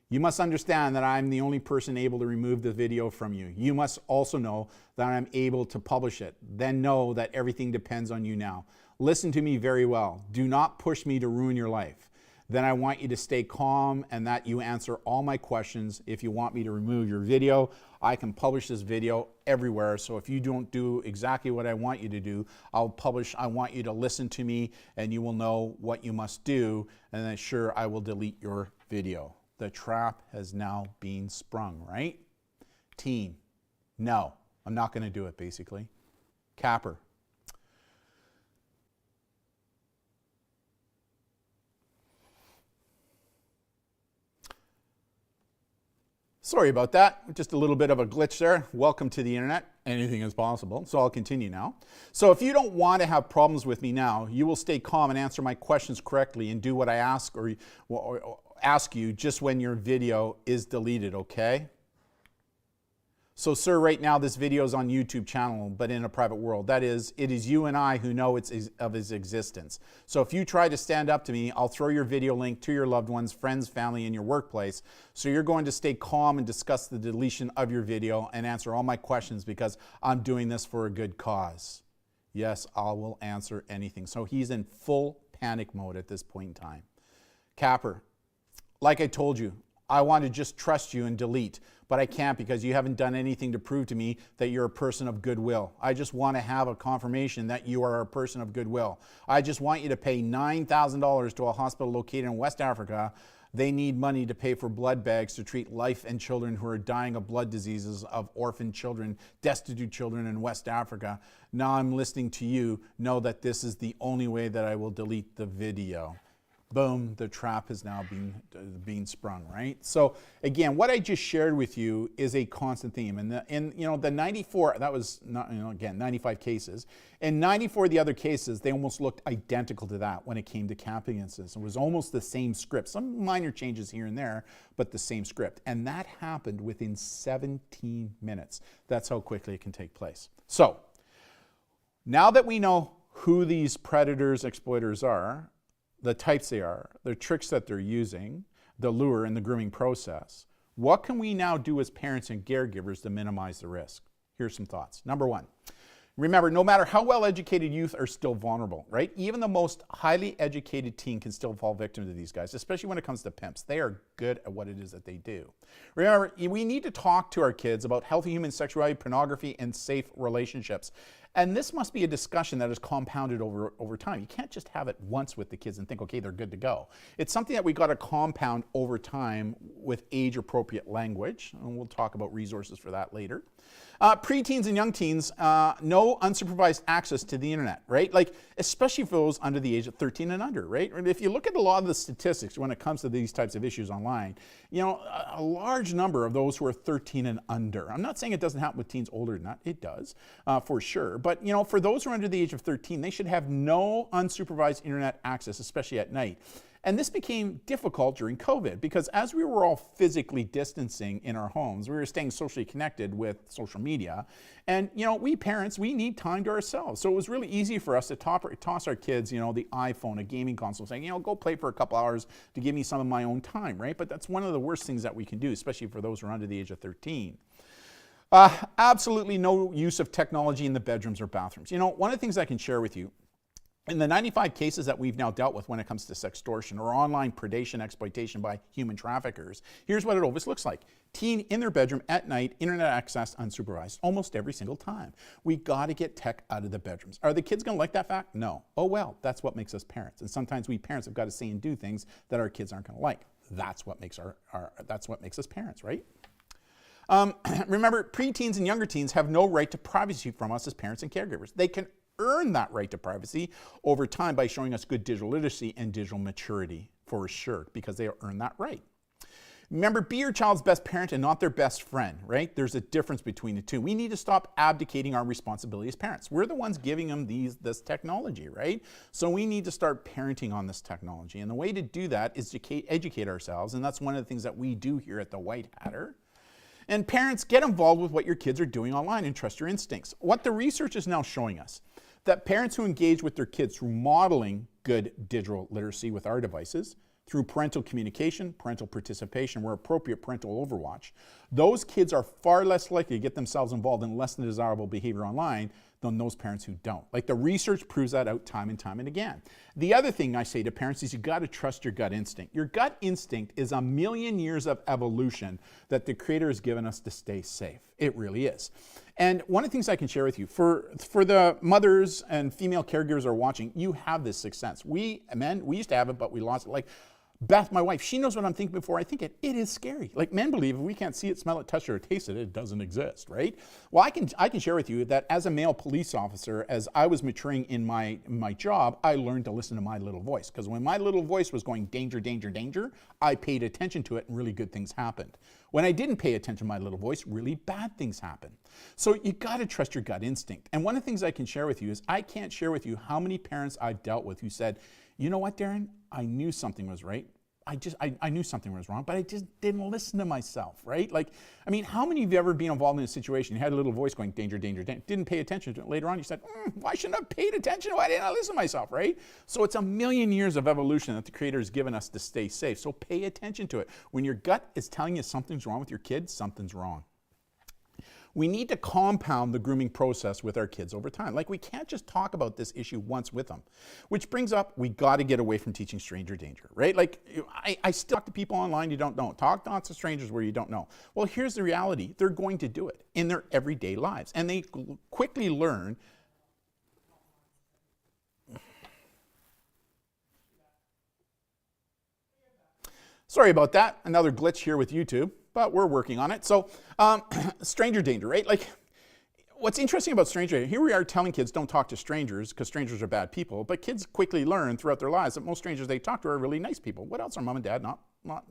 Speaker 3: you must understand that I'm the only person able to remove the video from you. You must also know that I'm able to publish it. Then know that everything depends on you now. Listen to me very well. Do not push me to ruin your life. Then I want you to stay calm and that you answer all my questions. If you want me to remove your video, I can publish this video everywhere. So if you don't do exactly what I want you to do, I'll publish, I want you to listen to me and you will know what you must do. And then sure, I will delete your video. The trap has now been sprung, right? Teen, no, I'm not going to do it basically. Capper. Sorry about that, just a little bit of a glitch there. Welcome to the internet, anything is possible. So I'll continue now. So if you don't want to have problems with me now, you will stay calm and answer my questions correctly and do what I ask or ask you just when your video is deleted, okay? So sir, right now this video is on YouTube channel, but in a private world. That is, it is you and I who know of his existence. So if you try to stand up to me, I'll throw your video link to your loved ones, friends, family, and your workplace. So you're going to stay calm and discuss the deletion of your video and answer all my questions because I'm doing this for a good cause. Yes, I will answer anything. So he's in full panic mode at this point in time. Capper, like I told you, I want to just trust you and delete, but I can't because you haven't done anything to prove to me that you're a person of goodwill. I just want to have a confirmation that you are a person of goodwill. I just want you to pay $9,000 to a hospital located in West Africa. They need money to pay for blood bags to treat life and children who are dying of blood diseases, of orphan children, destitute children in West Africa. Now I'm listening to you. Know that this is the only way that I will delete the video. Boom, the trap is now being sprung, right? So again, what I just shared with you is a constant theme. And the 94, that was not, again, 95 cases. In 94 of the other cases, they almost looked identical to that when it came to capping incidents. It was almost the same script, some minor changes here and there, but the same script. And that happened within 17 minutes. That's how quickly it can take place. So now that we know who these predators, exploiters are, the types they are, the tricks that they're using, the lure and the grooming process, what can we now do as parents and caregivers to minimize the risk? Here's some thoughts. Number one, remember, no matter how well-educated youth are still vulnerable, right? Even the most highly educated teen can still fall victim to these guys, especially when it comes to pimps. They are good at what it is that they do. Remember, we need to talk to our kids about healthy human sexuality, pornography, and safe relationships. And this must be a discussion that is compounded over time. You can't just have it once with the kids and think, okay, they're good to go. It's something that we got to compound over time with age-appropriate language, and we'll talk about resources for that later. Preteens and young teens, no unsupervised access to the internet, right? Like, especially for those under the age of 13 and under, right? And if you look at a lot of the statistics when it comes to these types of issues online, a large number of those who are 13 and under. I'm not saying it doesn't happen with teens older than that. It does, for sure. But, for those who are under the age of 13, they should have no unsupervised internet access, especially at night. And this became difficult during COVID because as we were all physically distancing in our homes, we were staying socially connected with social media. And, we parents, we need time to ourselves. So it was really easy for us to toss our kids, the iPhone, a gaming console, saying, go play for a couple hours to give me some of my own time, right? But that's one of the worst things that we can do, especially for those who are under the age of 13. Absolutely no use of technology in the bedrooms or bathrooms. One of the things I can share with you, in the 95 cases that we've now dealt with when it comes to sextortion or online predation exploitation by human traffickers, here's what it always looks like. Teen in their bedroom at night, internet access unsupervised, almost every single time. We got to get tech out of the bedrooms. Are the kids going to like that fact? No. Oh well, that's what makes us parents. And sometimes we parents have got to say and do things that our kids aren't going to like. That's what makes that's what makes us parents, right? Remember, preteens and younger teens have no right to privacy from us as parents and caregivers. They can earn that right to privacy over time by showing us good digital literacy and digital maturity, for sure, because they earn that right. Remember, be your child's best parent and not their best friend, right? There's a difference between the two. We need to stop abdicating our responsibility as parents. We're the ones giving them this technology, right? So we need to start parenting on this technology. And the way to do that is to educate ourselves, and that's one of the things that we do here at the White Hatter. And parents, get involved with what your kids are doing online and trust your instincts. What the research is now showing us, that parents who engage with their kids through modeling good digital literacy with our devices, through parental communication, parental participation, where appropriate parental overwatch, those kids are far less likely to get themselves involved in less than desirable behavior online than those parents who don't. Like, the research proves that out time and again. The other thing I say to parents is you got to trust your gut instinct. Your gut instinct is a million years of evolution that the Creator has given us to stay safe. It really is. And one of the things I can share with you, for the mothers and female caregivers who are watching, you have this sixth sense. We used to have it, but we lost it. Like, Beth, my wife, she knows what I'm thinking before I think it. It is scary. Like, men believe if we can't see it, smell it, touch it, or taste it, it doesn't exist, right? Well, I can share with you that as a male police officer, as I was maturing in my job, I learned to listen to my little voice. Because when my little voice was going danger, danger, danger, I paid attention to it and really good things happened. When I didn't pay attention to my little voice, really bad things happened. So you got to trust your gut instinct. And one of the things I can share with you is I can't share with you how many parents I've dealt with who said, you know what, Darren? I knew something was right. I knew something was wrong, but I just didn't listen to myself, right? Like, I mean, how many of you ever been involved in a situation, you had a little voice going, danger, danger, danger, didn't pay attention to it. Later on, you said, why shouldn't I have paid attention? Why didn't I listen to myself, right? So it's a million years of evolution that the Creator has given us to stay safe. So pay attention to it. When your gut is telling you something's wrong with your kids, something's wrong. We need to compound the grooming process with our kids over time. Like, we can't just talk about this issue once with them. Which brings up, we got to get away from teaching stranger danger, right? Like, I still talk to people online you don't know. Talk not to strangers where you don't know. Well, here's the reality. They're going to do it in their everyday lives. And they quickly learn. Sorry about that. Another glitch here with YouTube, but we're working on it. So, stranger danger, right? Like, what's interesting about stranger danger, here we are telling kids don't talk to strangers because strangers are bad people, but kids quickly learn throughout their lives that most strangers they talk to are really nice people. What else are mom and dad not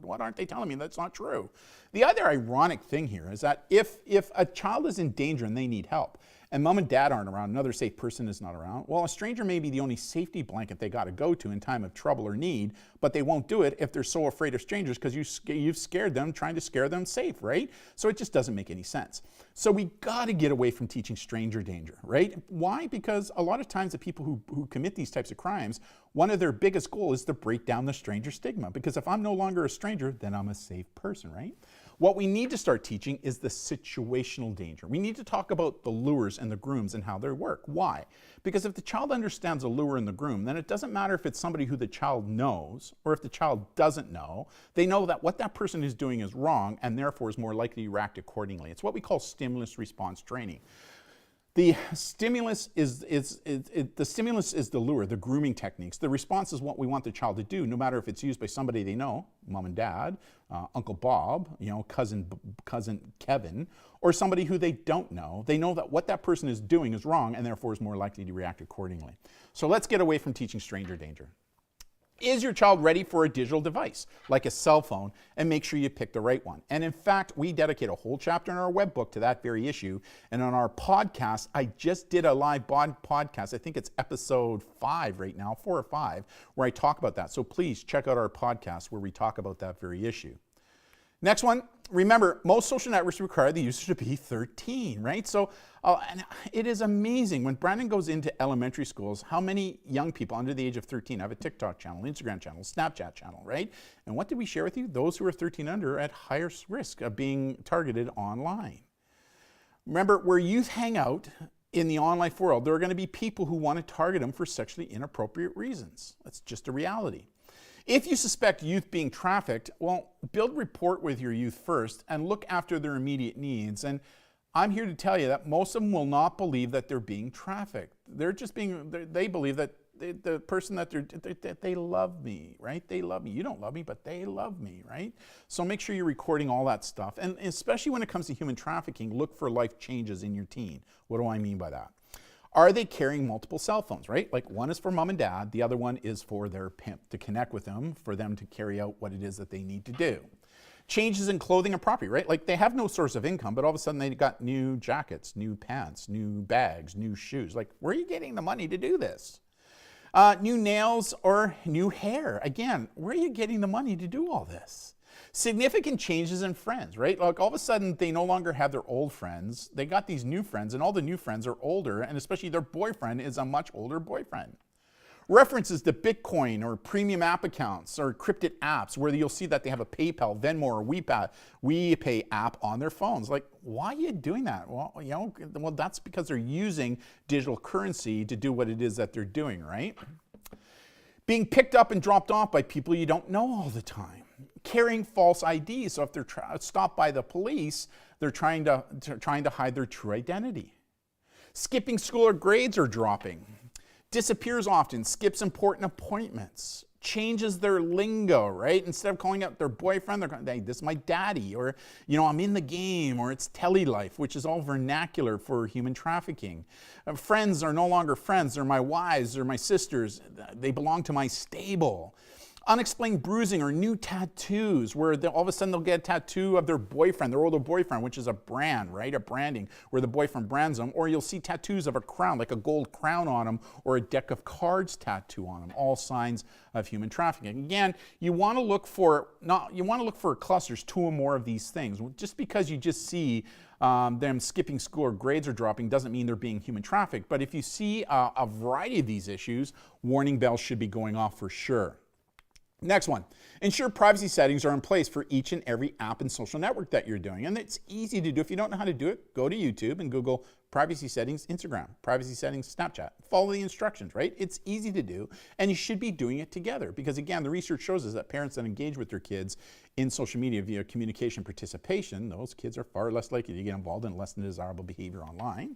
Speaker 3: what aren't they telling me that's not true? The other ironic thing here is that if a child is in danger and they need help, and mom and dad aren't around, another safe person is not around, well, a stranger may be the only safety blanket they got to go to in time of trouble or need, but they won't do it if they're so afraid of strangers because you've scared them, trying to scare them safe, right? So it just doesn't make any sense. So we got to get away from teaching stranger danger, right? Why? Because a lot of times the people who commit these types of crimes, one of their biggest goals is to break down the stranger stigma, because if I'm no longer a stranger, then I'm a safe person, right? What we need to start teaching is the situational danger. We need to talk about the lures and the grooms and how they work. Why? Because if the child understands the lure and the groom, then it doesn't matter if it's somebody who the child knows or if the child doesn't know. They know that what that person is doing is wrong and therefore is more likely to react accordingly. It's what we call stimulus response training. The stimulus is the lure, the grooming techniques. The response is what we want the child to do, no matter if it's used by somebody they know, mom and dad, Uncle Bob, cousin Kevin, or somebody who they don't know. They know that what that person is doing is wrong and therefore is more likely to react accordingly. So let's get away from teaching stranger danger. Is your child ready for a digital device, like a cell phone, and make sure you pick the right one? And in fact, we dedicate a whole chapter in our webbook to that very issue. And on our podcast, I just did a live podcast. I think it's episode 5 right now, 4 or 5, where I talk about that. So please check out our podcast where we talk about that very issue. Next one, remember, most social networks require the user to be 13, right? So and it is amazing when Brandon goes into elementary schools, how many young people under the age of 13 have a TikTok channel, Instagram channel, Snapchat channel, right? And what did we share with you? Those who are 13 under are at higher risk of being targeted online. Remember, where youth hang out in the online world, there are going to be people who want to target them for sexually inappropriate reasons. That's just a reality. If you suspect youth being trafficked, well, build rapport with your youth first and look after their immediate needs. And I'm here to tell you that most of them will not believe that they're being trafficked. They believe that the person that they love me, right? They love me. You don't love me, but they love me, right? So make sure you're recording all that stuff. And especially when it comes to human trafficking, look for life changes in your teen. What do I mean by that? Are they carrying multiple cell phones, right? Like, one is for mom and dad, the other one is for their pimp to connect with them, for them to carry out what it is that they need to do. Changes in clothing and property, right? Like, they have no source of income, but all of a sudden they got new jackets, new pants, new bags, new shoes. Like, where are you getting the money to do this? New nails or new hair. Again, where are you getting the money to do all this? Significant changes in friends, right? Like, all of a sudden they no longer have their old friends. They got these new friends, and all the new friends are older, and especially their boyfriend is a much older boyfriend. References to Bitcoin or premium app accounts or encrypted apps where you'll see that they have a PayPal, Venmo, or WePay app on their phones. Like, why are you doing that? Well, that's because they're using digital currency to do what it is that they're doing, right? Being picked up and dropped off by people you don't know all the time. Carrying false IDs, so if they're stopped by the police, they're trying to hide their true identity. Skipping school or grades are dropping. Disappears often, skips important appointments, changes their lingo, right? Instead of calling out their boyfriend, they're going, hey, this is my daddy, or, I'm in the game, or it's tele-life, which is all vernacular for human trafficking. Friends are no longer friends, they're my wives, they're my sisters, they belong to my stable. Unexplained bruising or new tattoos, where all of a sudden they'll get a tattoo of their boyfriend, their older boyfriend, which is a brand, right? A branding, where the boyfriend brands them. Or you'll see tattoos of a crown, like a gold crown on them, or a deck of cards tattoo on them. All signs of human trafficking. Again, you want to look for clusters, 2 or more of these things. Just because you just see them skipping school or grades are dropping doesn't mean they're being human trafficked. But if you see a variety of these issues, warning bells should be going off for sure. Next one, ensure privacy settings are in place for each and every app and social network that you're doing. And it's easy to do. If you don't know how to do it, go to YouTube and Google privacy settings Instagram, privacy settings Snapchat. Follow the instructions, right? It's easy to do, and you should be doing it together because, again, the research shows us that parents that engage with their kids in social media via communication participation, those kids are far less likely to get involved in less than desirable behavior online.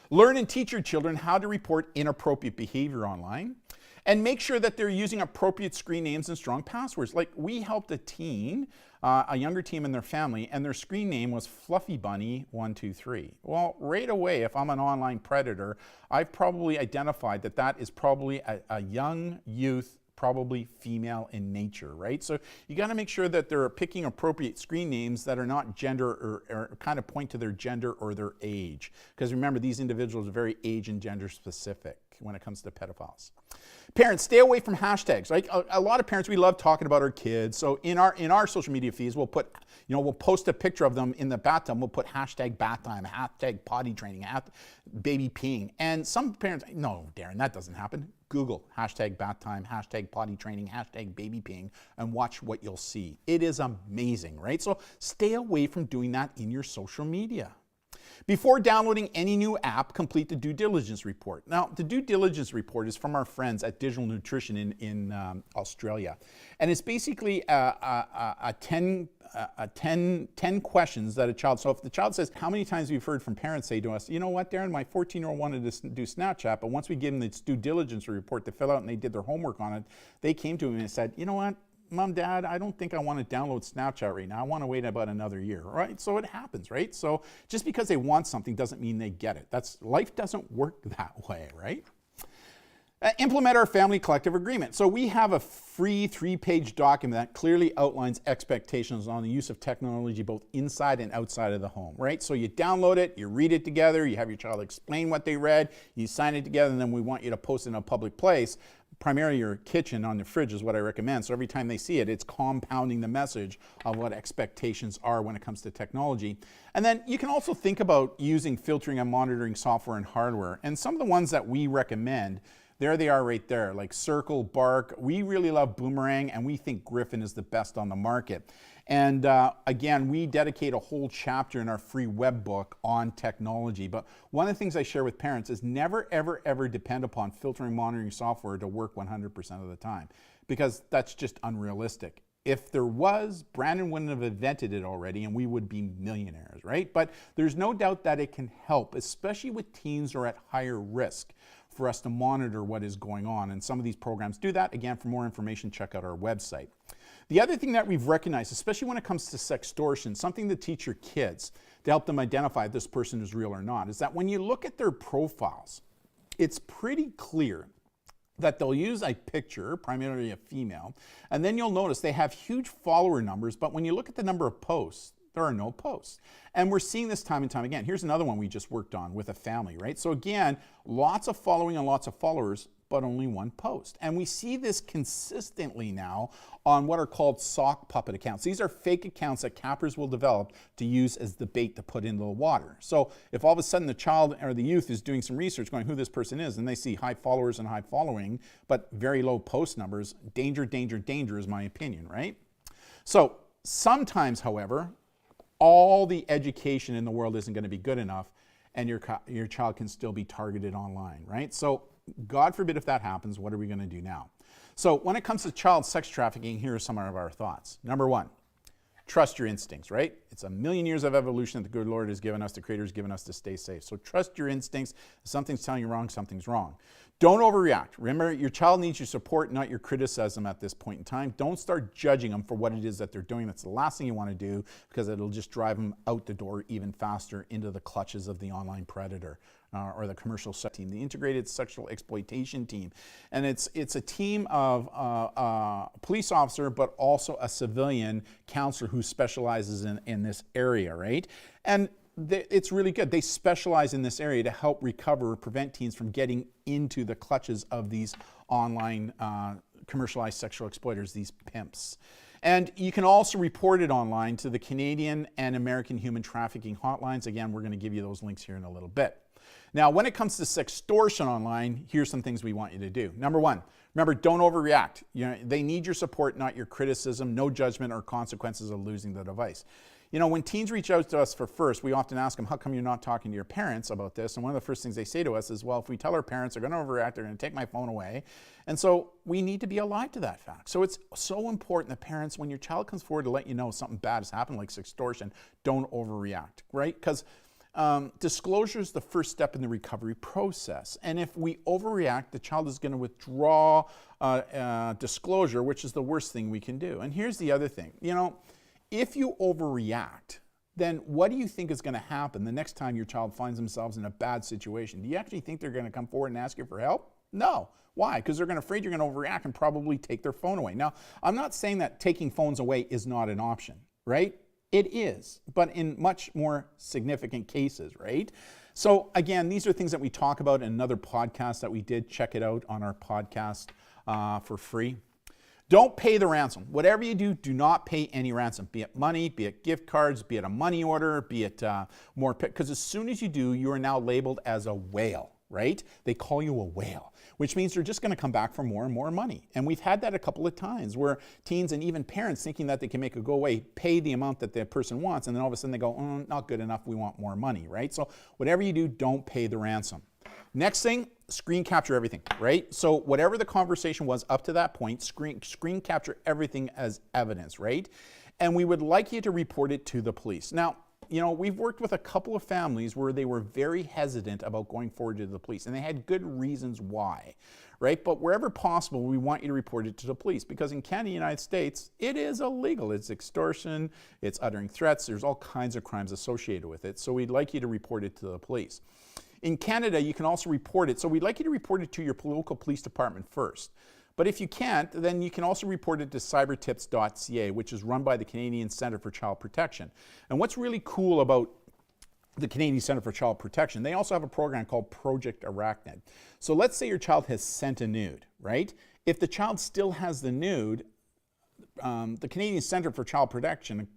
Speaker 3: Learn and teach your children how to report inappropriate behavior online. And make sure that they're using appropriate screen names and strong passwords. Like we helped a teen, a younger teen and their family, and their screen name was Fluffy Bunny 123. Well, right away, if I'm an online predator, I've probably identified that that is probably a young youth, probably female in nature, right? So you got to make sure that they're picking appropriate screen names that are not gender or kind of point to their gender or their age. Because remember, these individuals are very age and gender specific when it comes to pedophiles. Parents, stay away from hashtags. Right? A lot of parents, we love talking about our kids. So in our social media feeds, we'll put, we'll post a picture of them in the bathtub. We'll put hashtag bath time, hashtag potty training, baby peeing. And some parents, no, Darren, that doesn't happen. Google hashtag bath time, hashtag potty training, hashtag baby peeing, and watch what you'll see. It is amazing, right? So stay away from doing that in your social media. Before downloading any new app, complete the due diligence report. Now, the due diligence report is from our friends at Digital Nutrition in Australia. And it's basically 10 questions that a child, so if the child says, how many times we've heard from parents say to us, you know what, Darren, my 14-year-old wanted to do Snapchat, but once we gave them this due diligence report to fill out and they did their homework on it, they came to me and said, you know what, Mom, Dad, I don't think I want to download Snapchat right now. I want to wait about another year, right? So it happens, right? So just because they want something doesn't mean they get it. Life doesn't work that way, right? Implement our family collective agreement. So we have a free 3-page document that clearly outlines expectations on the use of technology both inside and outside of the home, right? So you download it, you read it together, you have your child explain what they read, you sign it together, and then we want you to post it in a public place. Primarily your kitchen on the fridge is what I recommend. So every time they see it, it's compounding the message of what expectations are when it comes to technology. And then you can also think about using filtering and monitoring software and hardware. And some of the ones that we recommend, there they are right there, like Circle, Bark. We really love Boomerang, and we think Griffin is the best on the market. And again, we dedicate a whole chapter in our free web book on technology. But one of the things I share with parents is never, ever, ever depend upon filtering monitoring software to work 100% of the time, because that's just unrealistic. If there was, Brandon wouldn't have invented it already and we would be millionaires, right? But there's no doubt that it can help, especially with teens who are at higher risk, for us to monitor what is going on. And some of these programs do that. Again, for more information, check out our website. The other thing that we've recognized, especially when it comes to sextortion, something to teach your kids to help them identify if this person is real or not, is that when you look at their profiles, it's pretty clear that they'll use a picture, primarily a female, and then you'll notice they have huge follower numbers, but when you look at the number of posts, there are no posts. And we're seeing this time and time again. Here's another one we just worked on with a family, right? So again, lots of following and lots of followers, but only one post. And we see this consistently now on what are called sock puppet accounts. These are fake accounts that cappers will develop to use as the bait to put into the water. So if all of a sudden the child or the youth is doing some research going who this person is, and they see high followers and high following, but very low post numbers, danger, danger, danger is my opinion, right? So sometimes, however, all the education in the world isn't going to be good enough, and your child can still be targeted online, right? So God forbid if that happens, what are we going to do now? So when it comes to child sex trafficking, here are some of our thoughts. Number one, trust your instincts, right? It's a million years of evolution that the good Lord has given us, the Creator has given us to stay safe. So trust your instincts. If something's telling you wrong, something's wrong. Don't overreact. Remember, your child needs your support, not your criticism at this point in time. Don't start judging them for what it is that they're doing. That's the last thing you want to do, because it'll just drive them out the door even faster into the clutches of the online predator or the commercial sex team, the integrated sexual exploitation team. And it's a team of a police officer, but also a civilian counselor who specializes in this area, right? And it's really good. They specialize in this area to help recover or prevent teens from getting into the clutches of these online commercialized sexual exploiters, these pimps. And you can also report it online to the Canadian and American human trafficking hotlines. Again, we're going to give you those links here in a little bit. Now, when it comes to sextortion online, here's some things we want you to do. Number one, remember, don't overreact. They need your support, not your criticism, no judgment or consequences of losing the device. When teens reach out to us for first, we often ask them, how come you're not talking to your parents about this? And one of the first things they say to us is, well, if we tell our parents, they're going to overreact, they're going to take my phone away. And so we need to be alive to that fact. So it's so important that parents, when your child comes forward to let you know something bad has happened, like sextortion, don't overreact, right? Because disclosure is the first step in the recovery process. And if we overreact, the child is going to withdraw disclosure, which is the worst thing we can do. And here's the other thing. If you overreact, then what do you think is going to happen the next time your child finds themselves in a bad situation? Do you actually think they're going to come forward and ask you for help? No. Why? Because they're afraid you're going to overreact and probably take their phone away. Now, I'm not saying that taking phones away is not an option, right? It is, but in much more significant cases, right? So again, these are things that we talk about in another podcast that we did. Check it out on our podcast for free. Don't pay the ransom. Whatever you do, do not pay any ransom, be it money, be it gift cards, be it a money order, be it more, because as soon as you do, you are now labeled as a whale, right? They call you a whale, which means they're just going to come back for more and more money. And we've had that a couple of times where teens and even parents thinking that they can make it go away, pay the amount that the person wants, and then all of a sudden they go, not good enough, we want more money, right? So whatever you do, don't pay the ransom. Next thing, screen capture everything, right? So whatever the conversation was up to that point, screen capture everything as evidence, right? And we would like you to report it to the police. Now, we've worked with a couple of families where they were very hesitant about going forward to the police, and they had good reasons why, right? But wherever possible, we want you to report it to the police, because in Canada, United States, it is illegal. It's extortion, it's uttering threats, there's all kinds of crimes associated with it. So we'd like you to report it to the police. In Canada, you can also report it. So we'd like you to report it to your local police department first. But if you can't, then you can also report it to cybertips.ca, which is run by the Canadian Centre for Child Protection. And what's really cool about the Canadian Centre for Child Protection, they also have a program called Project Arachnid. So let's say your child has sent a nude, right? If the child still has the nude, the Canadian Centre for Child Protection,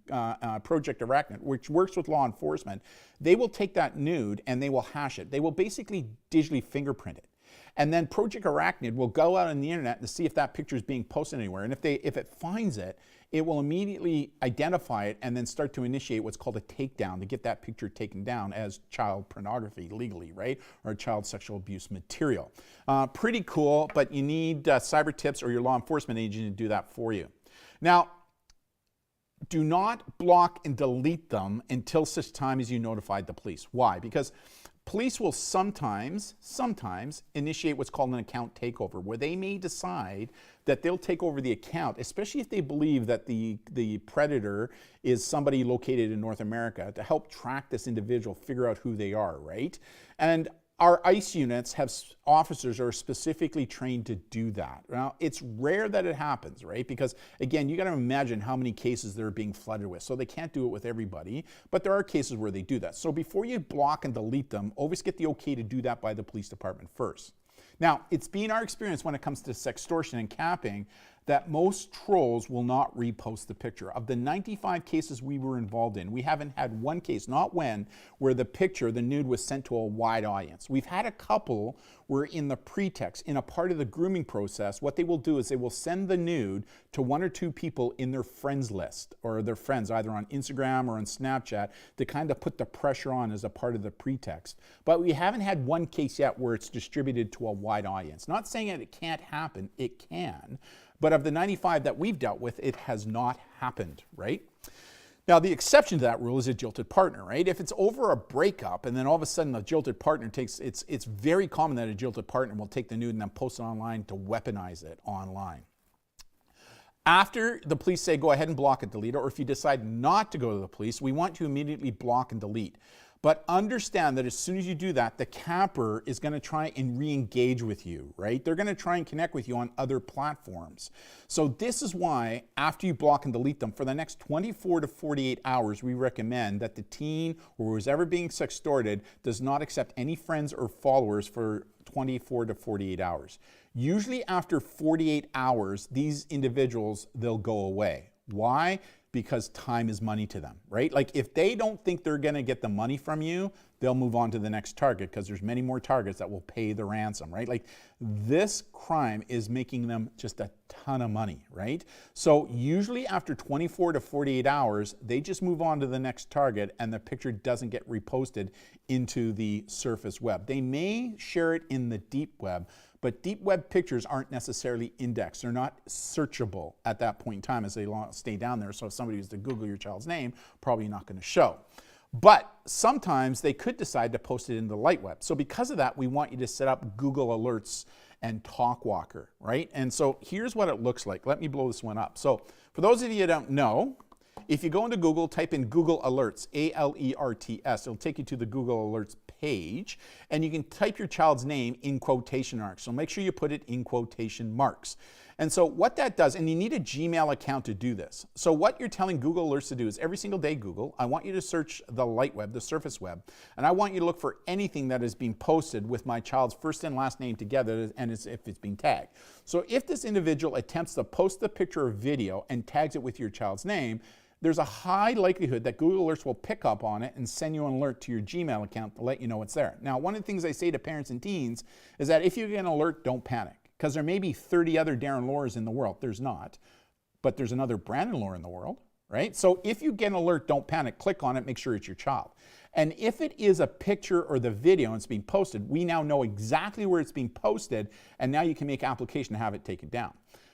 Speaker 3: Project Arachnid, which works with law enforcement, they will take that nude and they will hash it. They will basically digitally fingerprint it. And then Project Arachnid will go out on the internet to see if that picture is being posted anywhere. And if it finds it, it will immediately identify it and then start to initiate what's called a takedown to get that picture taken down as child pornography legally, right? Or child sexual abuse material. Pretty cool, but you need CyberTips or your law enforcement agent to do that for you. Now, do not block and delete them until such time as you notified the police. Why? Because police will sometimes initiate what's called an account takeover, where they may decide that they'll take over the account, especially if they believe that the predator is somebody located in North America, to help track this individual, figure out who they are, right? And our ICE units have officers who are specifically trained to do that. Now, it's rare that it happens, right? Because, again, you got to imagine how many cases they're being flooded with. So they can't do it with everybody, but there are cases where they do that. So before you block and delete them, always get the okay to do that by the police department first. Now, it's been our experience when it comes to sextortion and capping that most trolls will not repost the picture. Of the 95 cases we were involved in, we haven't had one case, not one, where the picture, the nude, was sent to a wide audience. We've had a couple where in the pretext, in a part of the grooming process, what they will do is they will send the nude to one or two people in their friends list, or their friends, either on Instagram or on Snapchat, to kind of put the pressure on as a part of the pretext. But we haven't had one case yet where it's distributed to a wide audience. Not saying that it can't happen, it can. But of the 95 that we've dealt with, it has not happened, right? Now, the exception to that rule is a jilted partner, right? If it's over a breakup and then all of a sudden a jilted partner it's very common that a jilted partner will take the nude and then post it online to weaponize it online. After the police say go ahead and block and delete, or if you decide not to go to the police, we want you to immediately block and delete. But understand that as soon as you do that, the capper is going to try and re-engage with you, right? They're going to try and connect with you on other platforms. So this is why, after you block and delete them, for the next 24 to 48 hours, we recommend that the teen or who's ever being sextorted does not accept any friends or followers for 24 to 48 hours. Usually after 48 hours, these individuals, they'll go away. Why? Because time is money to them, right? Like if they don't think they're gonna get the money from you, they'll move on to the next target because there's many more targets that will pay the ransom, right? Like this crime is making them just a ton of money, right? So usually after 24 to 48 hours, they just move on to the next target and the picture doesn't get reposted into the surface web. They may share it in the deep web, but deep web pictures aren't necessarily indexed. They're not searchable at that point in time as they stay down there. So if somebody was to Google your child's name, probably not going to show. But sometimes they could decide to post it in the light web. So because of that, we want you to set up Google Alerts and TalkWalker, right? And so here's what it looks like. Let me blow this one up. So for those of you that don't know, if you go into Google, type in Google Alerts, A-L-E-R-T-S, it'll take you to the Google Alerts page, and you can type your child's name in quotation marks. So make sure you put it in quotation marks. And so what that does, and you need a Gmail account to do this. So what you're telling Google Alerts to do is every single day, Google, I want you to search the light web, the surface web, and I want you to look for anything that is being posted with my child's first and last name together and if it's being tagged. So if this individual attempts to post the picture or video and tags it with your child's name, there's a high likelihood that Google Alerts will pick up on it and send you an alert to your Gmail account to let you know it's there. Now, one of the things I say to parents and teens is that if you get an alert, don't panic. Because there may be 30 other Darren Lores in the world. There's not. But there's another Brandon Lore in the world, right? So if you get an alert, don't panic. Click on it. Make sure it's your child. And if it is a picture or the video and it's being posted, we now know exactly where it's being posted, and now you can make application to have it taken down.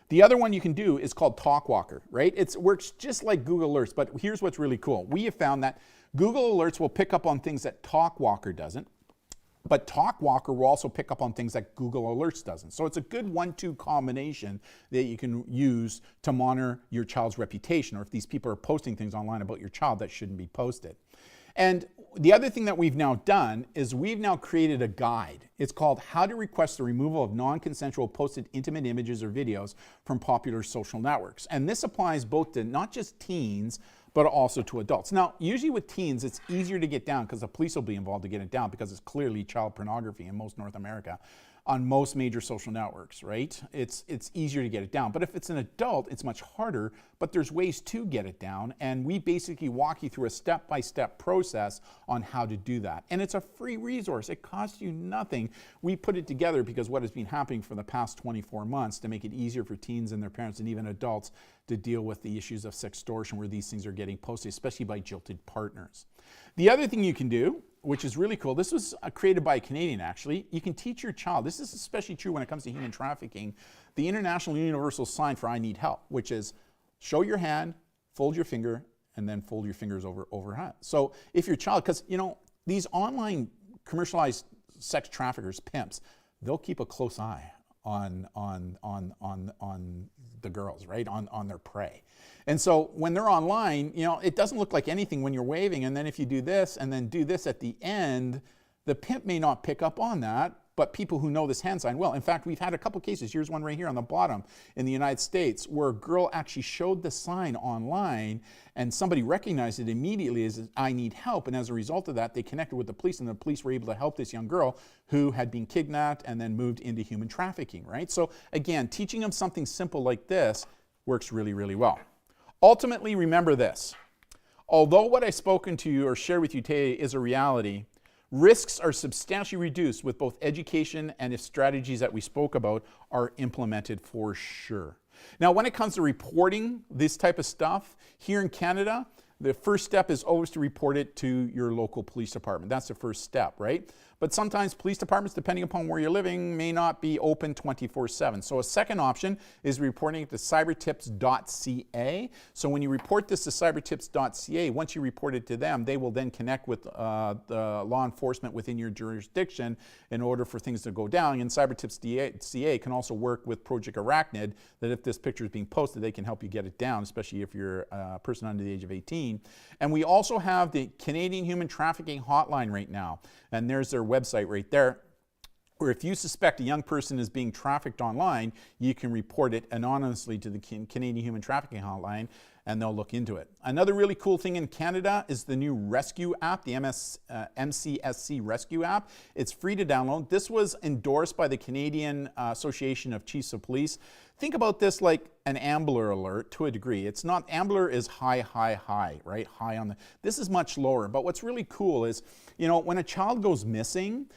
Speaker 3: The other one you can do is called TalkWalker, right? It works just like Google Alerts, but here's what's really cool. We have found that Google Alerts will pick up on things that TalkWalker doesn't, but TalkWalker will also pick up on things that Google Alerts doesn't. So it's a good 1-2 combination that you can use to monitor your child's reputation, or if these people are posting things online about your child that shouldn't be posted. And the other thing that we've now done is we've now created a guide. It's called How to Request the Removal of Non-Consensual Posted Intimate Images or Videos from Popular Social Networks. And this applies both to not just teens, but also to adults. Now, usually with teens, it's easier to get down because the police will be involved to get it down because it's clearly child pornography in most North America on most major social networks, right? It's easier to get it down. But if it's an adult, it's much harder, but there's ways to get it down. And we basically walk you through a step-by-step process on how to do that. And it's a free resource. It costs you nothing. We put it together because what has been happening for the past 24 months to make it easier for teens and their parents and even adults to deal with the issues of sextortion where these things are getting posted, especially by jilted partners. The other thing you can do, which is really cool, this was created by a Canadian actually, you can teach your child, this is especially true when it comes to human trafficking, the international universal sign for I need help, which is show your hand, fold your finger, and then fold your fingers over hand. So if your child, because you know, these online commercialized sex traffickers, pimps, they'll keep a close eye on the girls, right? On their prey. And so when they're online, you know, it doesn't look like anything when you're waving, and then if you do this and then do this at the end, the pimp may not pick up on that, but people who know this hand sign will. In fact, we've had a couple cases, here's one right here on the bottom, in the United States, where a girl actually showed the sign online and somebody recognized it immediately as I need help, and as a result of that, they connected with the police, and the police were able to help this young girl who had been kidnapped and then moved into human trafficking, right? So again, teaching them something simple like this works really, really well. Ultimately, remember this. Although what I've spoken to you or shared with you today is a reality, risks are substantially reduced with both education and if strategies that we spoke about are implemented for sure. Now, when it comes to reporting this type of stuff, here in Canada, the first step is always to report it to your local police department. That's the first step, right? But sometimes police departments, depending upon where you're living, may not be open 24/7. So a second option is reporting it to cybertips.ca. So when you report this to cybertips.ca, once you report it to them, they will then connect with the law enforcement within your jurisdiction in order for things to go down. And cybertips.ca can also work with Project Arachnid, that if this picture is being posted, they can help you get it down, especially if you're a person under the age of 18. And we also have the Canadian Human Trafficking Hotline right now. And there's their website right there, where if you suspect a young person is being trafficked online, you can report it anonymously to the Canadian Human Trafficking Hotline, and they'll look into it. Another really cool thing in Canada is the new rescue app, the MCSC rescue app. It's free to download. This was endorsed by the Canadian Association of Chiefs of Police. Think about this like an Ambler alert to a degree. It's not, Ambler is high, right? High on the, this is much lower. But what's really cool is, you know, when a child goes missing,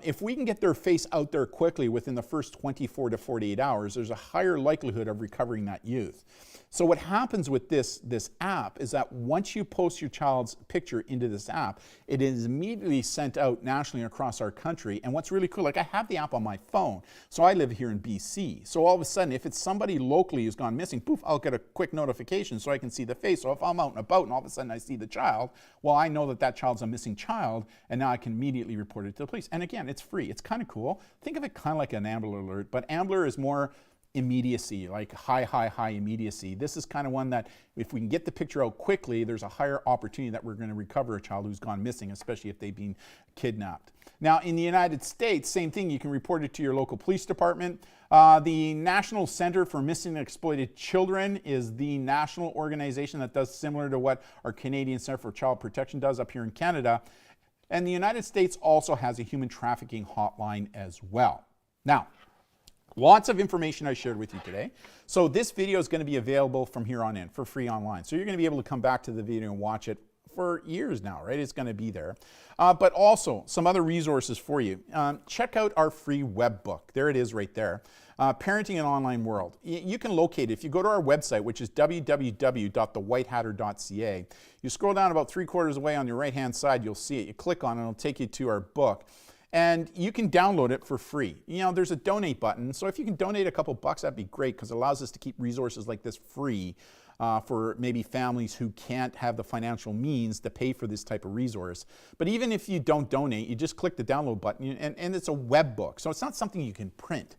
Speaker 3: if we can get their face out there quickly within the first 24 to 48 hours, there's a higher likelihood of recovering that youth. So what happens with this app is that once you post your child's picture into this app, it is immediately sent out nationally across our country. And what's really cool, like I have the app on my phone, so I live here in BC. So all of a sudden, if it's somebody locally who's gone missing, poof, I'll get a quick notification so I can see the face. So if I'm out and about and all of a sudden I see the child, well, I know that that child's a missing child, and now I can immediately report it to the police. And again, it's free. It's kind of cool. Think of it kind of like an Ambler alert, but Ambler is more immediacy, like high immediacy. This is kind of one that if we can get the picture out quickly, there's a higher opportunity that we're going to recover a child who's gone missing, especially if they've been kidnapped. Now in the United States, same thing, you can report it to your local police department. The National Center for Missing and Exploited Children is the national organization that does similar to what our Canadian Center for Child Protection does up here in Canada. And the United States also has a human trafficking hotline as well. Now, lots of information I shared with you today. So this video is going to be available from here on in for free online. So you're going to be able to come back to the video and watch it for years now, right? It's going to be there. But also some other resources for you. Check out our free web book. There it is right there. Parenting an Online World. You can locate it. If you go to our website, which is www.thewhitehatter.ca, you scroll down about 3/4 away on your right-hand side, you'll see it. You click on it, it'll take you to our book. And you can download it for free. You know, there's a donate button, so if you can donate a couple bucks, that'd be great, because it allows us to keep resources like this free for maybe families who can't have the financial means to pay for this type of resource. But even if you don't donate, you just click the download button, and it's a web book, so it's not something you can print.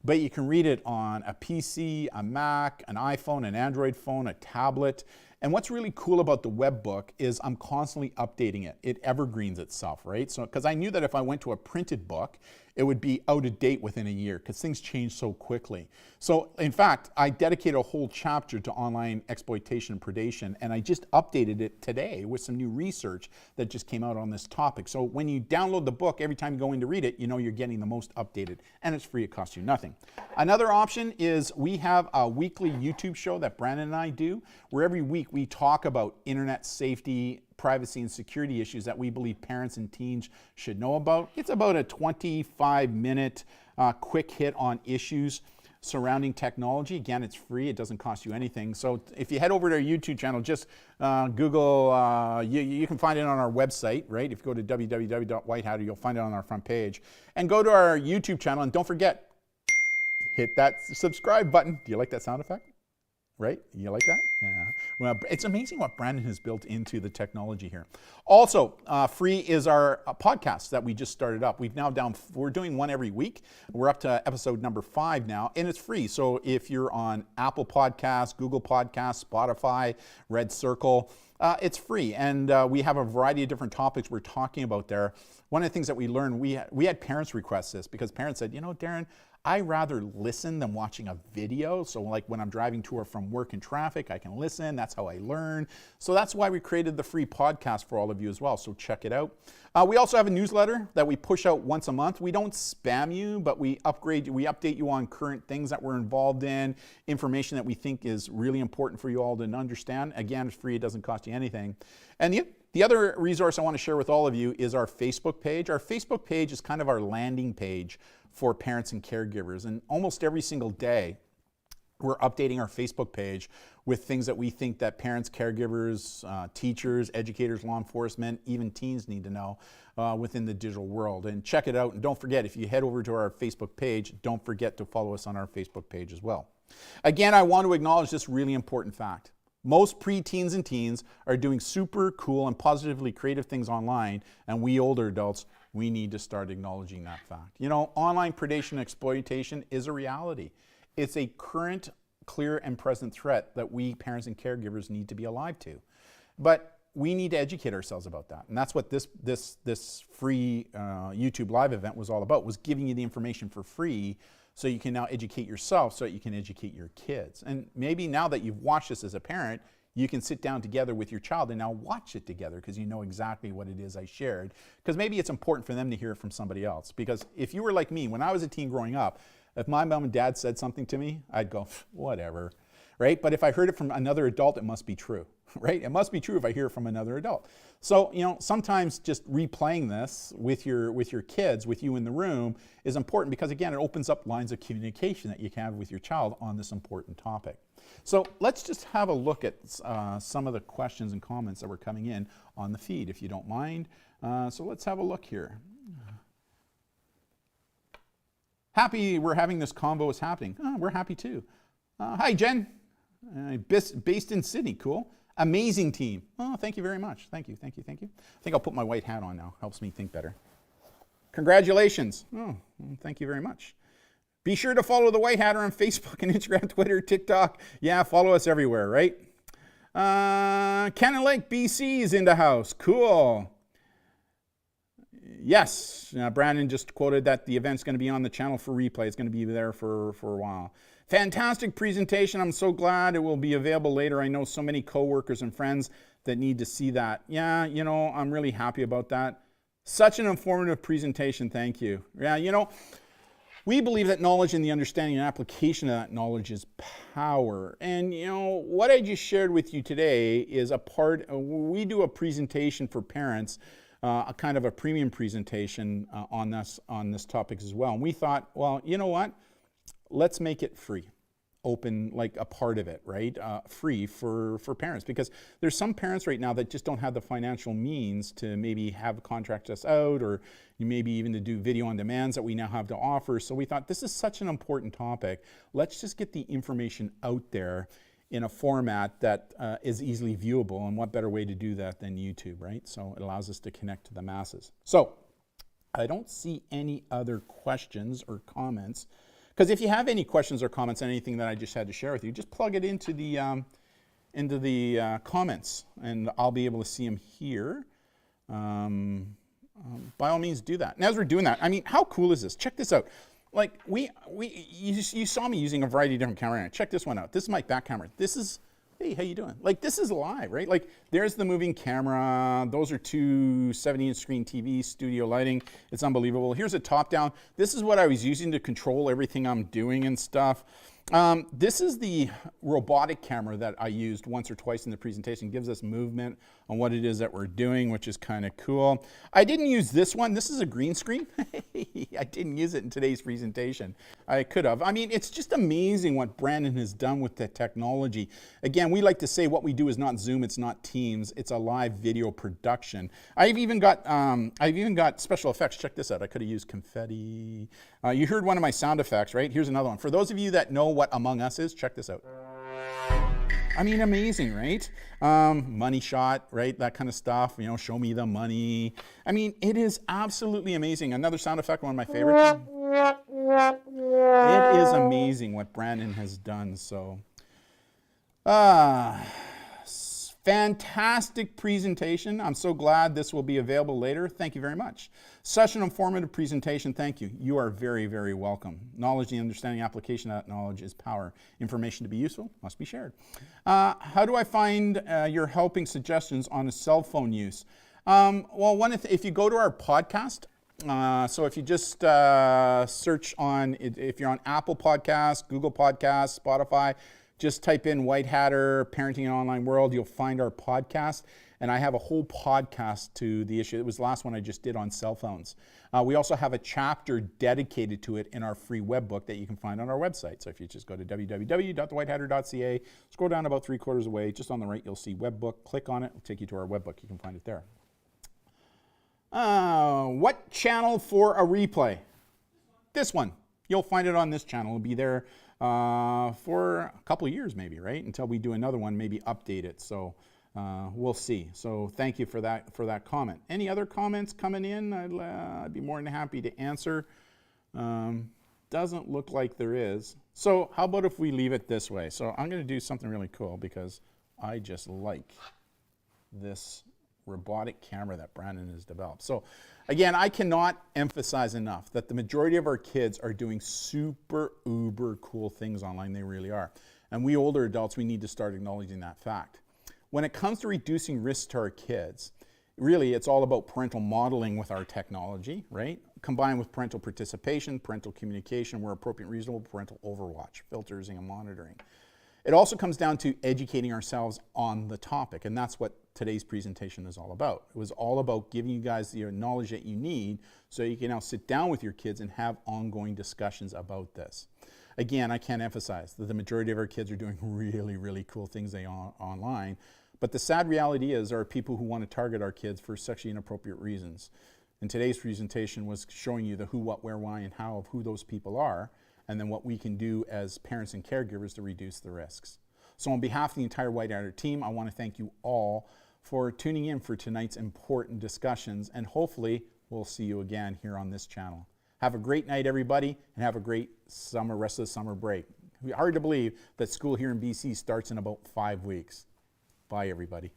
Speaker 3: But you can read it on a PC, a Mac, an iPhone, an Android phone, a tablet. And what's really cool about the web book is I'm constantly updating it. It evergreens itself, right? So, because I knew that if I went to a printed book, it would be out of date within a year because things change so quickly. So in fact, I dedicated a whole chapter to online exploitation and predation, and I just updated it today with some new research that just came out on this topic. So when you download the book, every time you go in to read it, you know you're getting the most updated, and it's free, it costs you nothing. Another option is we have a weekly YouTube show that Brandon and I do, where every week we talk about internet safety, privacy, and security issues that we believe parents and teens should know about. It's about a 25-minute quick hit on issues surrounding technology. Again, it's free. It doesn't cost you anything. So if you head over to our YouTube channel, just Google, you can find it on our website, right? If you go to www.whitehatter, you'll find it on our front page. And go to our YouTube channel, and don't forget, hit that subscribe button. Do you like that sound effect? Right? You like that? Yeah. Well, it's amazing what Brandon has built into the technology here. Also, free is our podcast that we just started up. We're doing one every week. We're up to episode number 5 now, and it's free. So if you're on Apple Podcasts, Google Podcasts, Spotify, Red Circle, it's free. And we have a variety of different topics we're talking about there. One of the things that we learned, we had parents request this because parents said, you know, Darren, I rather listen than watching a video. So like when I'm driving to or from work in traffic, I can listen. That's how I learn. So that's why we created the free podcast for all of you as well. So check it out. We also have a newsletter that we push out once a month. We don't spam you, but we update you on current things that we're involved in, information that we think is really important for you all to understand. Again, it's free. It doesn't cost you anything. And the other resource I want to share with all of you is our Facebook page. Our Facebook page is kind of our landing page for parents and caregivers. And almost every single day, we're updating our Facebook page with things that we think that parents, caregivers, teachers, educators, law enforcement, even teens need to know within the digital world. And check it out. And don't forget, if you head over to our Facebook page, don't forget to follow us on our Facebook page as well. Again, I want to acknowledge this really important fact. Most preteens and teens are doing super cool and positively creative things online, and we older adults, we need to start acknowledging that fact. You know, online predation and exploitation is a reality. It's a current, clear, and present threat that we parents and caregivers need to be alive to. But we need to educate ourselves about that. And that's what this free YouTube live event was all about, was giving you the information for free so you can now educate yourself so that you can educate your kids. And maybe now that you've watched this as a parent, you can sit down together with your child and now watch it together because you know exactly what it is I shared. Because maybe it's important for them to hear it from somebody else. Because if you were like me, when I was a teen growing up, if my mom and dad said something to me, I'd go, whatever, right? But if I heard it from another adult, it must be true, right? It must be true if I hear it from another adult. So, you know, sometimes just replaying this with your kids, with you in the room, is important because, again, it opens up lines of communication that you can have with your child on this important topic. So let's just have a look at some of the questions and comments that were coming in on the feed, if you don't mind. So let's have a look here. Happy we're having this convo is happening. Oh, we're happy too. Hi, Jen. Based in Sydney. Cool. Amazing team. Oh, thank you very much. Thank you, thank you, thank you. I think I'll put my white hat on now. Helps me think better. Congratulations. Oh, well, thank you very much. Be sure to follow the White Hatter on Facebook and Instagram, Twitter, TikTok. Yeah, follow us everywhere, right? Cannon Lake, BC is in the house. Cool. Yes, Brandon just quoted that the event's going to be on the channel for replay. It's going to be there for a while. Fantastic presentation. I'm so glad it will be available later. I know so many coworkers and friends that need to see that. Yeah, you know, I'm really happy about that. Such an informative presentation. Thank you. Yeah, you know, we believe that knowledge and the understanding and application of that knowledge is power. And, you know, what I just shared with you today is a part, we do a presentation for parents, a kind of a premium presentation on this topic as well. And we thought, well, you know what? Let's make it free, open, like a part of it, right? Free for parents, because there's some parents right now that just don't have the financial means to maybe have contract us out, or you maybe even to do video on demands that we now have to offer. So we thought this is such an important topic. Let's just get the information out there in a format that is easily viewable. And what better way to do that than YouTube, right? So it allows us to connect to the masses. So I don't see any other questions or comments. Because if you have any questions or comments on anything that I just had to share with you, just plug it into the comments, and I'll be able to see them here. By all means, do that. And as we're doing that, I mean, how cool is this? Check this out. Like you saw me using a variety of different camera. Check this one out. This is my back camera. This is, hey, how you doing? Like, this is live, right? Like, there's the moving camera. Those are two 70-inch screen TV, studio lighting. It's unbelievable. Here's a top down. This is what I was using to control everything I'm doing and stuff. This is the robotic camera that I used once or twice in the presentation. It gives us movement on what it is that we're doing, which is kind of cool. I didn't use this one. This is a green screen. I didn't use it in today's presentation. I could have. I mean, it's just amazing what Brandon has done with the technology. Again, we like to say what we do is not Zoom, it's not Teams, it's a live video production. I've even got special effects. Check this out. I could have used confetti. You heard one of my sound effects, right? Here's another one. For those of you that know what Among Us is, check this out. I mean, amazing, right? Money shot, right? That kind of stuff, you know, show me the money. I mean, it is absolutely amazing. Another sound effect, one of my favorites. It is amazing what Brandon has done, so. Fantastic presentation. I'm so glad this will be available later. Thank you very much. Such an informative presentation. Thank you. You are very, very welcome. Knowledge, the understanding, application of that knowledge is power. Information to be useful must be shared. How do I find your helping suggestions on a cell phone use? Well, if you go to our podcast, so if you just search on, if you're on Apple Podcasts, Google Podcasts, Spotify, just type in White Hatter, Parenting in an Online World, you'll find our podcast. And I have a whole podcast to the issue. It was the last one I just did on cell phones. We also have a chapter dedicated to it in our free webbook that you can find on our website. So if you just go to www.thewhitehatter.ca, scroll down about 3/4 away, just on the right, you'll see webbook. Click on it, it'll take you to our webbook. You can find it there. What channel for a replay? This one. You'll find it on this channel. It'll be there for a couple of years maybe, right? Until we do another one, maybe update it. So we'll see. So thank you for that comment. Any other comments coming in? I'd be more than happy to answer. Doesn't look like there is. So how about if we leave it this way? So I'm going to do something really cool because I just like this robotic camera that Brandon has developed. So again, I cannot emphasize enough that the majority of our kids are doing super uber cool things online. They really are. And we older adults, we need to start acknowledging that fact. When it comes to reducing risk to our kids, really it's all about parental modeling with our technology, right? Combined with parental participation, parental communication, where appropriate, reasonable, parental overwatch, filtering and monitoring. It also comes down to educating ourselves on the topic, and that's what today's presentation is all about. It was all about giving you guys the knowledge that you need so you can now sit down with your kids and have ongoing discussions about this. Again, I can't emphasize that the majority of our kids are doing really, really cool things online, but the sad reality is there are people who want to target our kids for sexually inappropriate reasons. And today's presentation was showing you the who, what, where, why, and how of who those people are, and then what we can do as parents and caregivers to reduce the risks. So on behalf of the entire White Adder team, I want to thank you all for tuning in for tonight's important discussions, and hopefully we'll see you again here on this channel. Have a great night, everybody, and have a great rest of the summer break. Hard to believe that school here in BC starts in about 5 weeks. Bye, everybody.